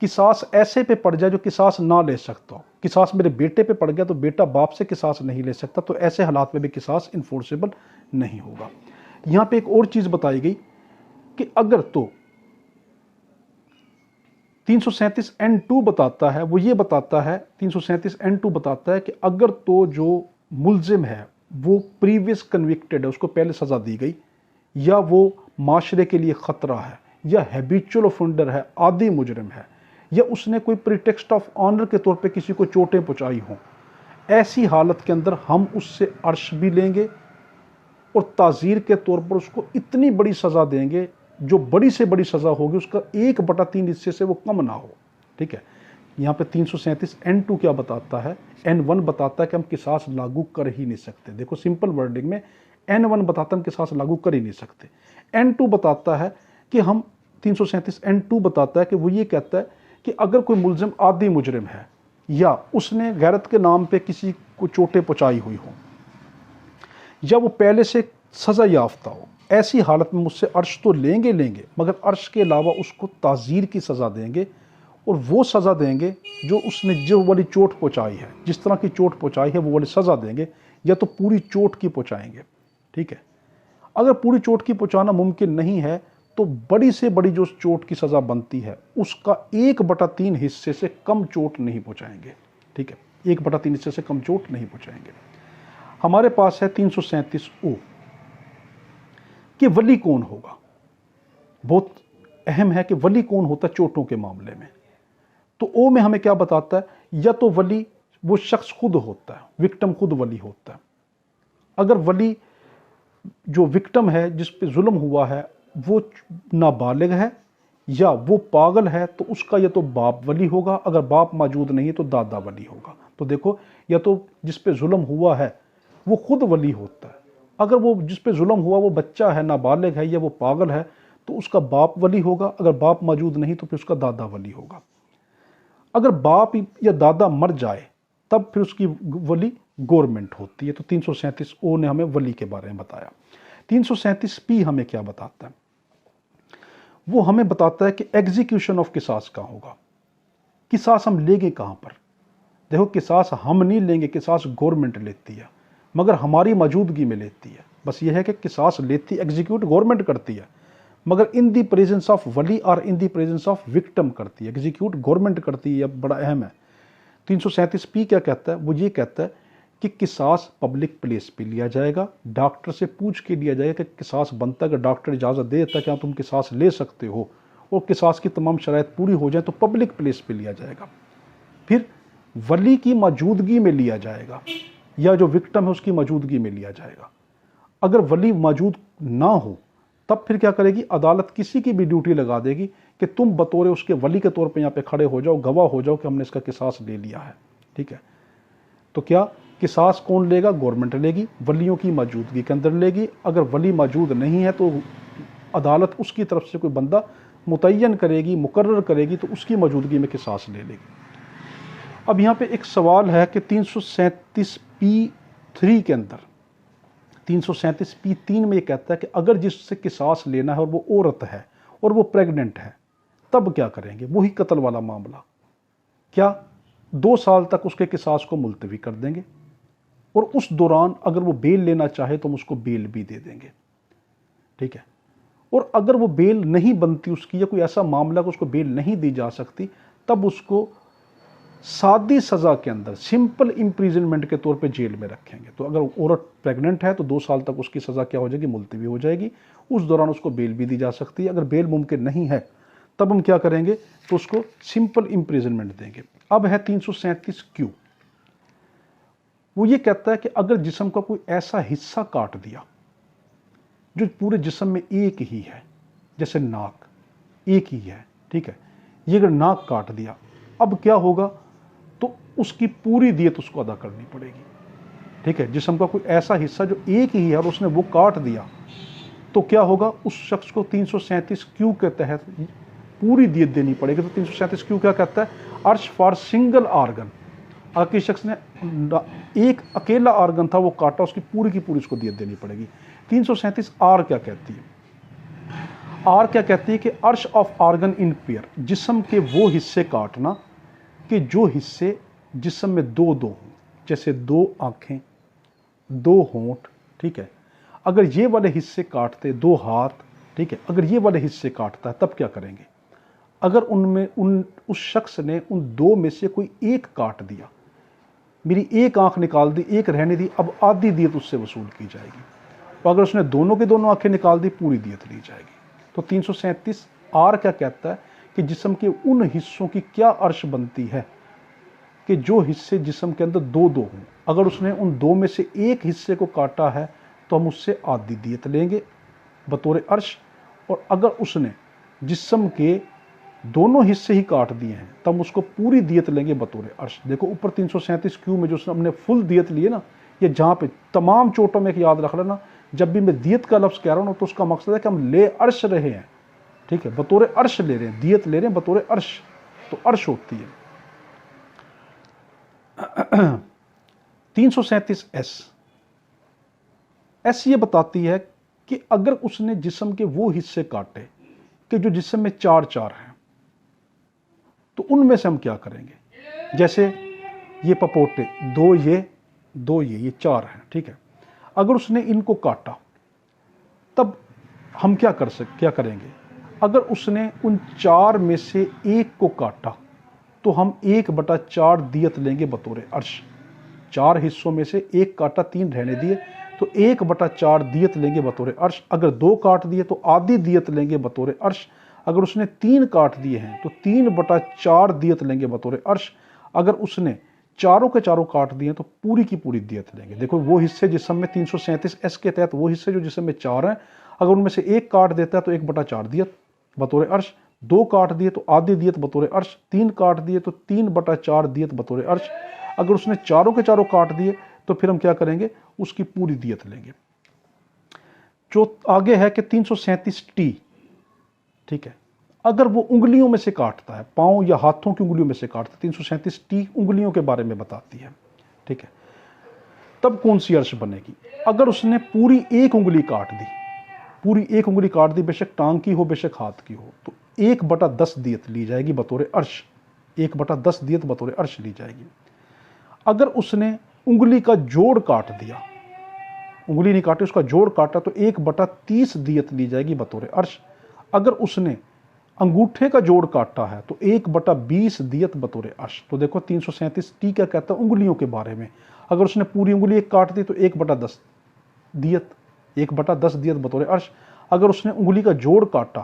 किसास ऐसे पे पड़ जाए जो किसास ना ले सकता हो। किसास मेरे बेटे पे पड़ गया तो बेटा बाप से किसास नहीं ले सकता, तो ऐसे हालात में भी किसास इन्फोर्सेबल नहीं होगा। यहां पे एक और चीज बताई गई कि अगर तो 337N2 बताता है, वो ये बताता है 337N2 बताता है कि अगर तो जो मुल्जिम है वो प्रीवियस कन्विक्टेड है, उसको पहले सजा दी गई, या वो माशरे के लिए खतरा है, या हैबिचुअल ऑफेंडर है, आदी मुजरिम है, या उसने कोई प्रीटेक्स्ट ऑफ ऑनर के तौर पे किसी को चोटें पहुंचाई हों, ऐसी हालत के अंदर हम उससे अर्श भी लेंगे और ताज़ीर के तौर पर उसको इतनी बड़ी सज़ा देंगे, जो बड़ी से बड़ी सज़ा होगी उसका 1/3 हिस्से से वो कम ना हो, ठीक है। यहाँ पे 337N2 क्या बताता है, N1 बताता है कि हम किसास लागू कर ही नहीं सकते। देखो सिंपल वर्डिंग में N1 बताता है हम किसास लागू कर ही नहीं सकते। N2 बताता है कि हम 337N2 बताता है कि वो ये कहता है कि अगर कोई मुल्जिम आदी मुजरिम है या उसने गैरत के नाम पे किसी को चोटें पहुंचाई हुई हो या वो पहले से सज़ा याफ्ता हो, ऐसी हालत में मुझसे अर्श तो लेंगे मगर अर्श के अलावा उसको ताज़ीर की सज़ा देंगे, और वो सज़ा देंगे जो उसने जो वाली चोट पहुंचाई है, जिस तरह की चोट पहुंचाई है वो वाली सज़ा देंगे, या तो पूरी चोट की पहुंचाएंगे, ठीक है। अगर पूरी चोट की पहुंचाना मुमकिन नहीं है तो बड़ी से बड़ी जो चोट की सज़ा बनती है उसका 1/3 हिस्से से कम चोट नहीं पहुंचाएंगे, ठीक है। 1/3 हिस्से से कम चोट नहीं पहुंचाएंगे। हमारे पास है 337O कि वली कौन होगा। बहुत अहम है कि वली कौन होता है चोटों के मामले में। तो ओ में हमें क्या बताता है, या तो वली वो शख्स खुद होता है, विक्टिम खुद वली होता है। अगर वली जो विक्टिम है जिस पे जुल्म हुआ है वो नाबालिग है या वो पागल है, तो उसका या तो बाप वली होगा, अगर बाप मौजूद नहीं है तो दादा वली होगा। तो देखो, या तो जिस पे जुल्म हुआ है वो खुद वली होता है, अगर वो जिस पे जुल्म हुआ वो बच्चा है, नाबालिग है या वो पागल है, तो उसका बाप वली होगा, अगर बाप मौजूद नहीं तो फिर उसका दादा वली होगा। अगर बाप या दादा मर जाए तब फिर उसकी वली गवर्नमेंट होती है। तो 337O ने हमें वली के बारे में बताया। 337P हमें क्या बताता है, वो हमें बताता है कि एग्जीक्यूशन ऑफ किसास कहाँ होगा। किसास हम लेंगे कहाँ पर। देखो, किसास हम नहीं लेंगे, किसास गवर्नमेंट लेती है, मगर हमारी मौजूदगी में लेती है। बस ये है कि किसास लेती, एग्जीक्यूट गवर्नमेंट करती है, मगर इन दी प्रेजेंस ऑफ वली और इन दी प्रेजेंस ऑफ विक्टिम करती है। एग्जीक्यूट गवर्नमेंट करती है, यह बड़ा अहम है। 337P क्या कहता है, वो ये कहता है कि किसास पब्लिक प्लेस पे लिया जाएगा, डॉक्टर से पूछ के लिया जाएगा कि किसास बनता है, अगर डॉक्टर इजाज़त दे देता है कि हाँ तुम किसास ले सकते हो और किसास की तमाम शराइत पूरी हो जाए तो पब्लिक प्लेस पे लिया जाएगा। फिर वली की मौजूदगी में लिया जाएगा या जो विक्टिम है उसकी मौजूदगी में लिया जाएगा। अगर वली मौजूद ना हो तब फिर क्या करेगी, अदालत किसी की भी ड्यूटी लगा देगी कि तुम बतौर उसके वली के तौर पे यहाँ पे खड़े हो जाओ, गवाह हो जाओ कि हमने इसका किसास ले लिया है, ठीक है। तो क्या किसास कौन लेगा, गवर्नमेंट लेगी, वलियों की मौजूदगी के अंदर लेगी। अगर वली मौजूद नहीं है तो अदालत उसकी तरफ से कोई बंदा मुतय्यन करेगी, मुकर्रर करेगी, तो उसकी मौजूदगी में किसास ले लेगी। अब यहाँ पे एक सवाल है कि 337P3 के अंदर 337P3 में ये कहता है कि अगर जिससे किसास लेना है और वो औरत है और वो प्रेग्नेंट है तब क्या करेंगे। वही कत्ल वाला मामला, क्या 2 साल तक उसके किसास को मुलतवी कर देंगे और उस दौरान अगर वो बेल लेना चाहे तो हम उसको बेल भी दे देंगे, ठीक है। और अगर वो बेल नहीं बनती उसकी, या कोई ऐसा मामला कि उसको बेल नहीं दी जा सकती, तब उसको सादी सज़ा के अंदर सिंपल इम्प्रिजनमेंट के तौर पे जेल में रखेंगे। तो अगर औरत प्रेग्नेंट है तो 2 साल तक उसकी सज़ा क्या हो जाएगी, मुलतवी हो जाएगी। उस दौरान उसको बेल भी दी जा सकती है। अगर बेल मुमकिन नहीं है तब हम क्या करेंगे, तो उसको सिंपल इम्प्रिजनमेंट देंगे। अब है 337Q, वो ये कहता है कि अगर जिस्म का कोई ऐसा हिस्सा काट दिया जो पूरे जिस्म में एक ही है, जैसे नाक एक ही है, ठीक है, ये अगर नाक काट दिया, अब क्या होगा, तो उसकी पूरी दियत उसको अदा करनी पड़ेगी, ठीक है। जिस्म का कोई ऐसा हिस्सा जो एक ही है और उसने वो काट दिया, तो क्या होगा, उस शख्स को 337 क्यू के तहत पूरी दियत देनी पड़ेगी। तो 337 क्यू क्या कहता है, अर्श फॉर सिंगल आर्गन, अगर किसी शख्स ने एक अकेला आर्गन था वो काटा, उसकी पूरी की पूरी उसको दियत देनी पड़ेगी। 337 आर क्या कहती है, आर क्या कहती है कि अर्श ऑफ आर्गन इन पेयर, जिस्म के वो हिस्से काटना कि जो हिस्से जिस्म में दो दो हों, जैसे दो आंखें, दो होंठ, ठीक है। अगर ये वाले हिस्से काटते, दो हाथ, ठीक है, अगर ये वाले हिस्से काटता है तब क्या करेंगे, अगर उस शख्स ने उन दो में से कोई एक काट दिया, मेरी एक आंख निकाल दी, एक रहने दी, अब आधी दियत उससे वसूल की जाएगी। तो अगर उसने दोनों की दोनों आंखें निकाल दी, पूरी दियत ली जाएगी। तो 337 आर क्या कहता है कि जिस्म के उन हिस्सों की क्या अर्श बनती है कि जो हिस्से जिस्म के अंदर दो दो हों, अगर उसने उन दो में से एक हिस्से को काटा है तो हम उससे आधी दियत लेंगे बतौर अर्श, और अगर उसने जिस्म के दोनों हिस्से ही काट दिए हैं तब उसको पूरी दियत लेंगे बतौर अर्श। देखो ऊपर 337 क्यू में जो उसने हमने फुल दियत ली है ना, ये जहाँ पे तमाम चोटों में एक याद रख लेना, जब भी मैं दियत का लफ्ज़ कह रहा हूँ तो उसका मकसद है कि हम ले अर्श रहे हैं, ठीक है, बतौर अर्श ले रहे हैं, दियत ले रहे हैं बतौर अर्श। तो अर्श होती है 337 एस ये बताती है कि अगर उसने जिस्म के वो हिस्से काटे कि जो जिस्म में चार चार हैं, तो उनमें से हम क्या करेंगे, जैसे ये पपोटे, दो ये चार हैं, ठीक है। अगर उसने इनको काटा तब हम क्या करेंगे, अगर उसने उन चार में से एक को काटा तो हम 1/4 दियत लेंगे बतौर अर्श। चार हिस्सों में से एक काटा, तीन रहने दिए, तो 1/4 दियत लेंगे बतौर अर्श। अगर दो काट दिए तो आधी दियत लेंगे बतौर अर्श। अगर उसने तीन काट दिए हैं तो 3/4 दियत लेंगे बतौर अर्श। अगर उसने चारों के चारों काट दिए तो पूरी की पूरी दियत लेंगे। देखो वो हिस्से जिस्म में 337 एस के तहत वो हिस्से जो जिस्म में चार हैं, अगर उनमें से एक काट देता है तो 1/4 दियत बतौर अर्श, दो काट दिए तो आधी दियत बतौर अर्श, तीन काट दिए तो 3/4 दियत बतौर अर्श। अगर उसने चारों के चारों काट दिए तो फिर हम क्या करेंगे, उसकी पूरी दियत लेंगे। जो आगे है कि 337 टी, ठीक है, अगर वो उंगलियों में से काटता है, पांव या हाथों की उंगलियों में से काटता है, 337 टी उंगलियों के बारे में बताती है, ठीक है, तब कौन सी अर्श बनेगी। अगर उसने पूरी एक उंगली काट दी, पूरी एक उंगली काट दी, बेशक टांग की हो बेशक हाथ की हो, तो 1/10 दियत ली जाएगी बतौर अर्श, 1/10 दियत बतौर अर्श ली जाएगी। अगर उसने उंगली का जोड़ काट दिया, उंगली नहीं काटी उसका जोड़ काटा, तो 1/30 दियत ली जाएगी बतौर अर्श। अगर उसने अंगूठे का जोड़ काटा है तो 1/20 दियत बतौर अर्श। तो देखो 337 टी क्या कहता है उंगलियों के बारे में, अगर उसने पूरी उंगली एक काट दी तो 1/10 दियत, 1/10 दियत बतौर अर्श। अगर उसने उंगली का जोड़ काटा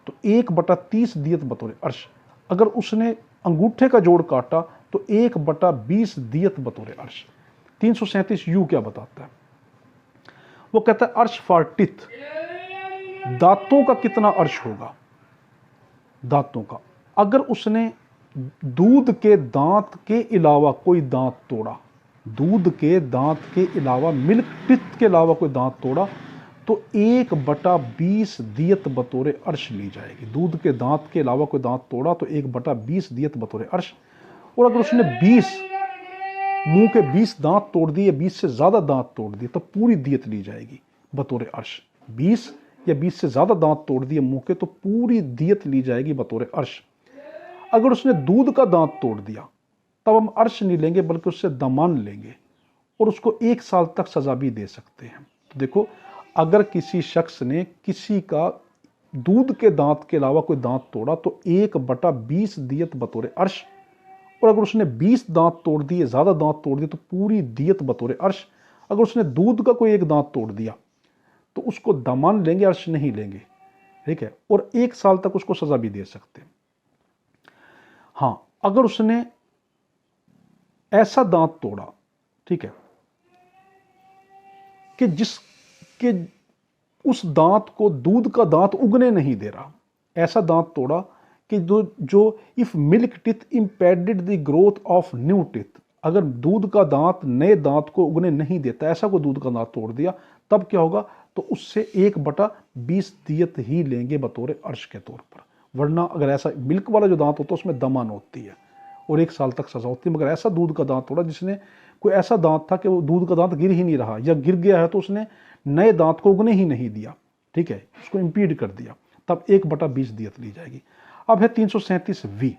तो 1/30 दियत बतौर अर्श। अगर उसने अंगूठे का जोड़ काटा तो 1/20 दियत बतौर अर्श। 337 यू क्या बताता है, वो कहता है अर्श फॉर टिथ, दांतों का कितना अर्श होगा, दांतों का। अगर उसने दूध के दांत के अलावा कोई दांत तोड़ा, दूध के दांत के अलावा, मिल्क टिथ के अलावा कोई दांत तोड़ा, तो 1/20 दियत बतौर अर्श ली जाएगी। दूध के दांत के अलावा कोई दांत तोड़ा तो 1/20 दियत बतौर अर्श। और अगर उसने 20 मुंह के 20 दांत तोड़ दिए, 20 से ज्यादा दांत तोड़ दिए, तो पूरी दियत ली जाएगी बतौर अर्श। 20 या 20 से ज्यादा दांत तोड़ दिए मुंह के तो पूरी दियत ली जाएगी बतौर अर्श। अगर उसने दूध का दांत तोड़ दिया तब हम अर्श नहीं लेंगे बल्कि उससे दमान लेंगे और उसको 1 साल तक सजा भी दे सकते हैं। तो देखो अगर किसी शख्स ने किसी का दूध के दांत के अलावा कोई दांत तोड़ा तो 1/20 दियत बतौर अर्श। और अगर उसने 20 दांत तोड़ दिए, ज्यादा दांत तोड़ दिए, तो पूरी दियत बतौर अर्श। अगर उसने दूध का कोई एक दांत तोड़ दिया तो उसको दमान लेंगे, अर्श नहीं लेंगे, ठीक है, और 1 साल तक उसको सजा भी दे सकते हैं। हाँ, अगर उसने ऐसा दांत तोड़ा, ठीक है, कि जिसके उस दांत को दूध का दांत उगने नहीं दे रहा, ऐसा दांत तोड़ा कि जो if milk teeth impeded the growth of new teeth, अगर दूध का दांत नए दांत को उगने नहीं देता, ऐसा को दूध का दांत तोड़ दिया, तब क्या होगा, तो उससे 1/20 दियत ही लेंगे बतौर अर्श के तौर पर। वरना अगर ऐसा मिल्क वाला जो दांत होता है उसमें दमान होती है और 1 साल तक सजा होती है। मगर ऐसा दूध का दांत तोड़ा जिसने कोई ऐसा दांत था कि वो दूध का दांत गिर ही नहीं रहा, या गिर गया है तो उसने नए दांत को उगने ही नहीं दिया, ठीक है, उसको इंपीड कर दिया, तब 1/20 दियत ली जाएगी। अब है 337V,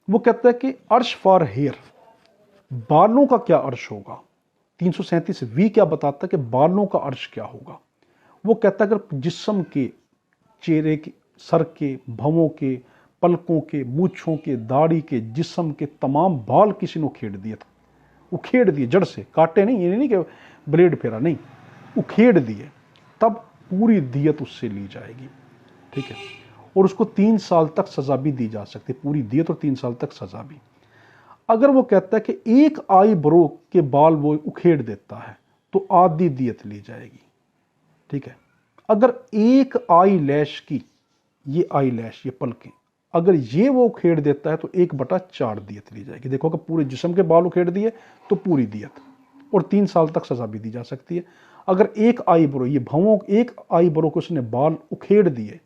वो कहता है कि अर्श फॉर हेयर, बालों का क्या अर्श होगा। 337V क्या बताता है कि बालों का अर्श क्या होगा। वो कहता है अगर जिस्म के, चेहरे के, सर के, भवों के, पलकों के, मूछों के, दाढ़ी के, जिस्म के तमाम बाल किसी ने उखेड़ दिए, उखेड़ दिए जड़ से, काटे नहीं, ये नहीं कि ब्लेड फेरा, नहीं, उखेड़ दिए, तब पूरी दियत उससे ली जाएगी, ठीक है। और उसको 3 साल तक सजा भी दी जा सकती है, पूरी दियत और 3 साल तक सजा भी। अगर वो कहता है कि एक आई ब्रो के बाल वो उखेड़ देता है तो आधी दियत ली जाएगी, ठीक है। अगर एक आई लैश की, ये आई लैश, ये पलकें, अगर ये वो उखेड़ देता है तो 1/4 दियत ली जाएगी। देखो कि पूरे जिस्म के बाल उखेड़ दिए तो पूरी दियत, और 3 साल तक सजा भी दी जा सकती है। अगर एक आई ब्रो, ये भवों, एक आई ब्रो को उसने बाल उखेड़ दिए,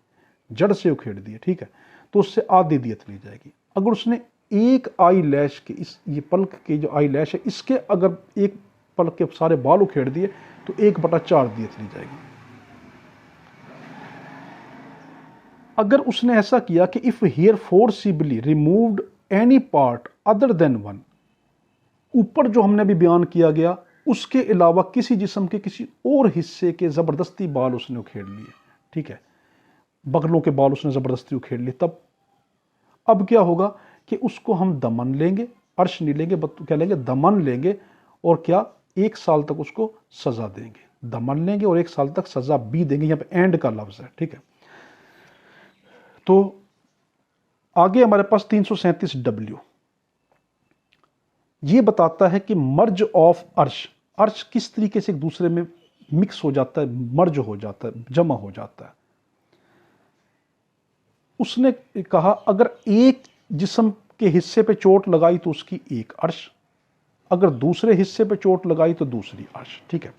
जड़ से उखेड़ दिए, ठीक है, तो उससे आधी दियत ली जाएगी। अगर उसने एक आई लैश के, इस ये पलक के जो आई लैश है इसके अगर एक पलक के सारे बाल उखेड़ दिए तो 1/4 दियत ली जाएगी। अगर उसने ऐसा किया कि if hair forcibly removed any part other than one, ऊपर जो हमने अभी बयान किया गया उसके अलावा किसी जिस्म के किसी और हिस्से के जबरदस्ती बाल उसने उखेड़ लिए, ठीक है, बगलों के बाल उसने जबरदस्ती उखेड़ लिए, तब अब क्या होगा कि उसको हम दमन लेंगे, अर्श नहीं लेंगे, क्या लेंगे, दमन लेंगे, और क्या 1 साल तक उसको सजा देंगे, दमन लेंगे और 1 साल तक सजा भी देंगे। यहाँ पे एंड का लफ्ज है, ठीक है। तो आगे हमारे पास 337W, ये बताता है कि मर्ज ऑफ अर्श, अर्श किस तरीके से एक दूसरे में मिक्स हो जाता है, मर्ज हो जाता है, जमा हो जाता है। उसने कहा अगर एक जिस्म के हिस्से पे चोट लगाई तो उसकी एक अर्श, अगर दूसरे हिस्से पे चोट लगाई तो दूसरी अर्श, ठीक है।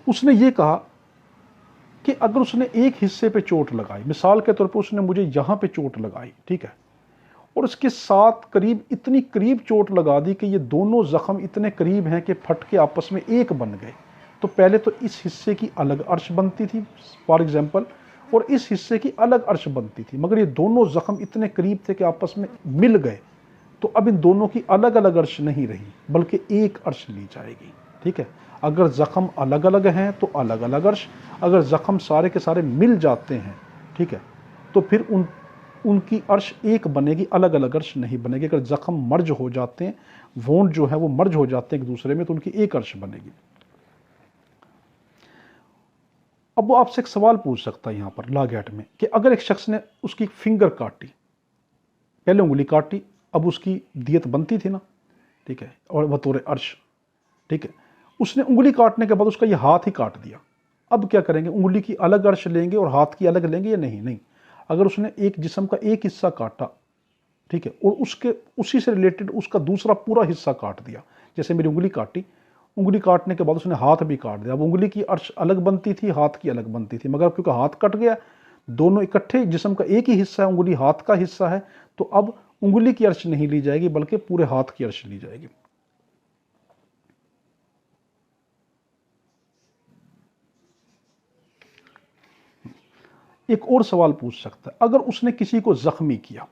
उसने ये कहा कि अगर उसने एक हिस्से पे चोट लगाई, मिसाल के तौर पे उसने मुझे यहां पे चोट लगाई, ठीक है, और उसके साथ करीब, इतनी करीब चोट लगा दी कि ये दोनों जख्म इतने करीब हैं कि फट के आपस में एक बन गए, तो पहले तो इस हिस्से की अलग अर्श बनती थी फॉर एग्जाम्पल, और इस हिस्से की अलग अर्श बनती थी, मगर ये दोनों जख्म इतने करीब थे कि आपस में मिल गए, तो अब इन दोनों की अलग अलग अर्श नहीं रही बल्कि एक अर्श ली जाएगी, ठीक है। अगर जख्म अलग अलग हैं तो अलग अलग अर्श, अगर जख्म सारे के सारे मिल जाते हैं, ठीक है, तो फिर उनकी अर्श एक बनेगी, अलग अलग अर्श नहीं बनेगी। अगर जख्म मर्ज हो जाते हैं, वोंड जो है वो मर्ज हो जाते हैं एक दूसरे में, तो उनकी एक अर्श बनेगी। अब वो आपसे एक सवाल पूछ सकता है यहाँ पर लागैट में कि अगर एक शख्स ने उसकी फिंगर काटी, पहले उंगली काटी, अब उसकी दियत बनती थी ना, ठीक है, और बतौर अर्श, ठीक है, उसने उंगली काटने के बाद उसका ये हाथ ही काट दिया, अब क्या करेंगे, उंगली की अलग अर्श लेंगे और हाथ की अलग लेंगे या नहीं? नहीं, अगर उसने एक जिस्म का एक हिस्सा काटा, ठीक है, और उसके उसी से रिलेटेड उसका दूसरा पूरा हिस्सा काट दिया, जैसे मेरी उंगली काटी, उंगली काटने के बाद उसने हाथ भी काट दिया, अब उंगली की अर्श अलग बनती थी, हाथ की अलग बनती थी, मगर क्योंकि हाथ कट गया, दोनों इकट्ठे जिस्म का एक ही हिस्सा है, उंगली हाथ का हिस्सा है, तो अब उंगली की अर्श नहीं ली जाएगी बल्कि पूरे हाथ की अर्श ली जाएगी। एक और सवाल पूछ सकता है, अगर उसने किसी को जख्मी किया,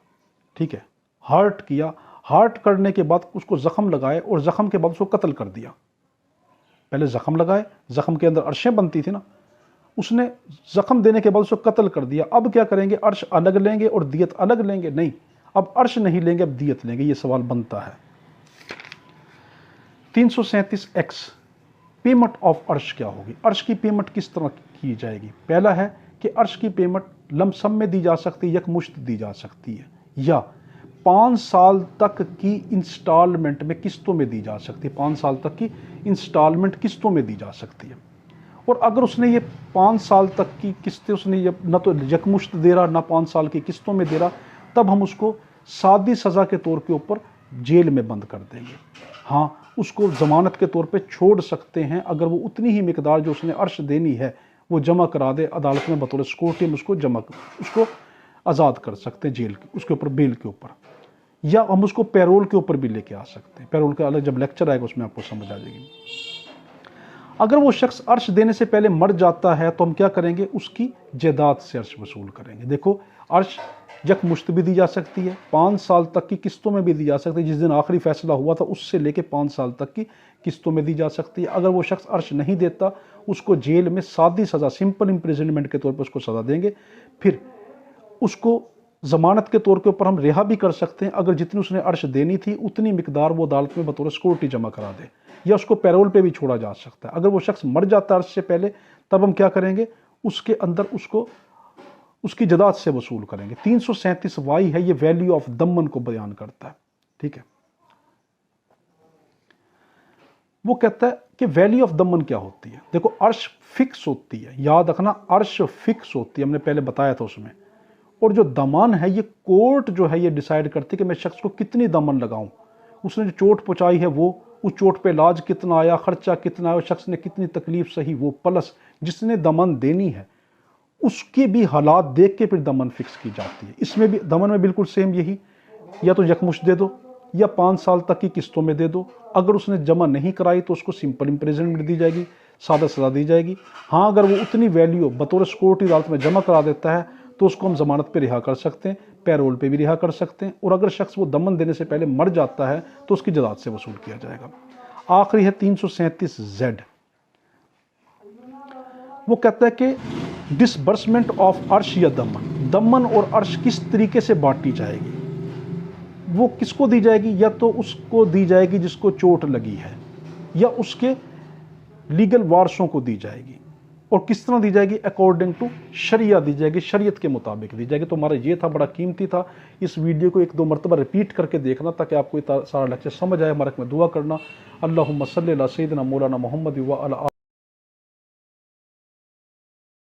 ठीक है, हर्ट किया, हर्ट करने के बाद उसको जख्म लगाए और जख्म के बाद उसको कत्ल कर दिया, पहले जख्म लगाए, जख्म के अंदर अर्शें बनती थी ना, उसने जख्म देने के बाद उसको कत्ल कर दिया, अब क्या करेंगे, अर्श अलग लेंगे और दियत अलग लेंगे? नहीं, अब अर्श नहीं लेंगे, अब दियत लेंगे, ये सवाल बनता है। 337X, पेमेंट ऑफ अर्श क्या होगी, अर्श की पेमेंट किस तरह की जाएगी? पहला है कि अर्श की पेमेंट लमसम में दी जा सकती है, यकमुश्त दी जा सकती है, या 5 साल तक की इंस्टॉलमेंट में किस्तों में दी जा सकती है। 5 साल तक की इंस्टॉलमेंट किस्तों में दी जा सकती है। और अगर उसने ये 5 साल तक की किस्तें उसने ये न तो यकमुश्त दे रहा, ना 5 साल की किस्तों में दे रहा, तब हम उसको सादी सज़ा के तौर के ऊपर जेल में बंद कर देंगे। हाँ, उसको ज़मानत के तौर पे छोड़ सकते हैं अगर वो उतनी ही मिकदार जो उसने अर्श देनी है वो जमा करा दे अदालत में, बतौर सिक्योरिटी में उसको आज़ाद कर सकते हैं जेल के उसके ऊपर, बेल के ऊपर। या हम उसको पैरोल के ऊपर भी लेके आ सकते हैं। पैरोल का अलग जब लेक्चर आएगा उसमें आपको समझ आ जाएगी। अगर वो शख्स अर्श देने से पहले मर जाता है तो हम क्या करेंगे, उसकी जायदाद से अर्श वसूल करेंगे। देखो, अर्श यकमुश्त भी दी जा सकती है, 5 साल तक की किस्तों में भी दी जा सकती है। जिस दिन आखिरी फैसला हुआ था उससे लेके 5 साल तक की किस्तों में दी जा सकती है। अगर वो शख्स अर्श नहीं देता, उसको जेल में सादी सज़ा, सिंपल इम्प्रिजनमेंट के तौर पर उसको सज़ा देंगे। फिर उसको ज़मानत के तौर के ऊपर हम रिहा भी कर सकते हैं अगर जितनी उसने अर्श देनी थी उतनी मिकदार वो अदालत में बतौर सिक्योरिटी जमा करा दे, या उसको पैरोल पे भी छोड़ा जा सकता है। अगर वो शख्स मर जाता है अर्श से पहले, तब हम क्या करेंगे, उसके अंदर उसको उसकी जायदाद से वसूल करेंगे। 337 वाई है, ये वैल्यू ऑफ दमन को बयान करता है। ठीक है, वो कहता है कि वैल्यू ऑफ दमन क्या होती है। देखो, अर्श फिक्स होती है, याद रखना, अर्श फिक्स होती है, हमने पहले बताया था उसमें। और जो दमन है, ये कोर्ट जो है ये डिसाइड करती है कि मैं शख्स को कितनी दमन लगाऊं, उसने जो चोट पहुंचाई है वो, उस चोट पे इलाज कितना आया, खर्चा कितना आया, शख्स ने कितनी तकलीफ सही, वो प्लस जिसने दमन देनी है उसके भी हालात देख के फिर दमन फिक्स की जाती है। इसमें भी दमन में बिल्कुल सेम यही, या तो यकमुश्त दे दो या 5 साल तक की किस्तों में दे दो। अगर उसने जमा नहीं कराई तो उसको सिंपल इम्प्रिजनमेंट दी जाएगी, सादा सज़ा दी जाएगी। हाँ, अगर वो उतनी वैल्यू बतौर सिक्योरिटी अदालत में जमा करा देता है तो उसको हम ज़मानत पे रिहा कर सकते हैं, पैरोल पे भी रिहा कर सकते हैं। और अगर शख्स वो दमन देने से पहले मर जाता है तो उसकी जायदाद से वसूल किया जाएगा। आखिरी है 337 जेड। वो कहता है कि डिसबर्समेंट ऑफ अर्श या दमन, दमन और अर्श किस तरीके से बांटी जाएगी, वो किसको दी जाएगी, या तो उसको दी जाएगी जिसको चोट लगी है, या उसके लीगल वारसों को दी जाएगी। और किस तरह दी जाएगी, अकॉर्डिंग टू शरिया दी जाएगी, शरीयत के मुताबिक दी जाएगी। तो हमारा ये था, बड़ा कीमती था। इस वीडियो को 1-2 मरतबा रिपीट करके देखना ताकि आपको सारा लेक्चर समझ आए। हमारे में दुआ करना, अल्लाहुम्मा सल्ली अला सय्यिदिना मौलाना मुहम्मद व अला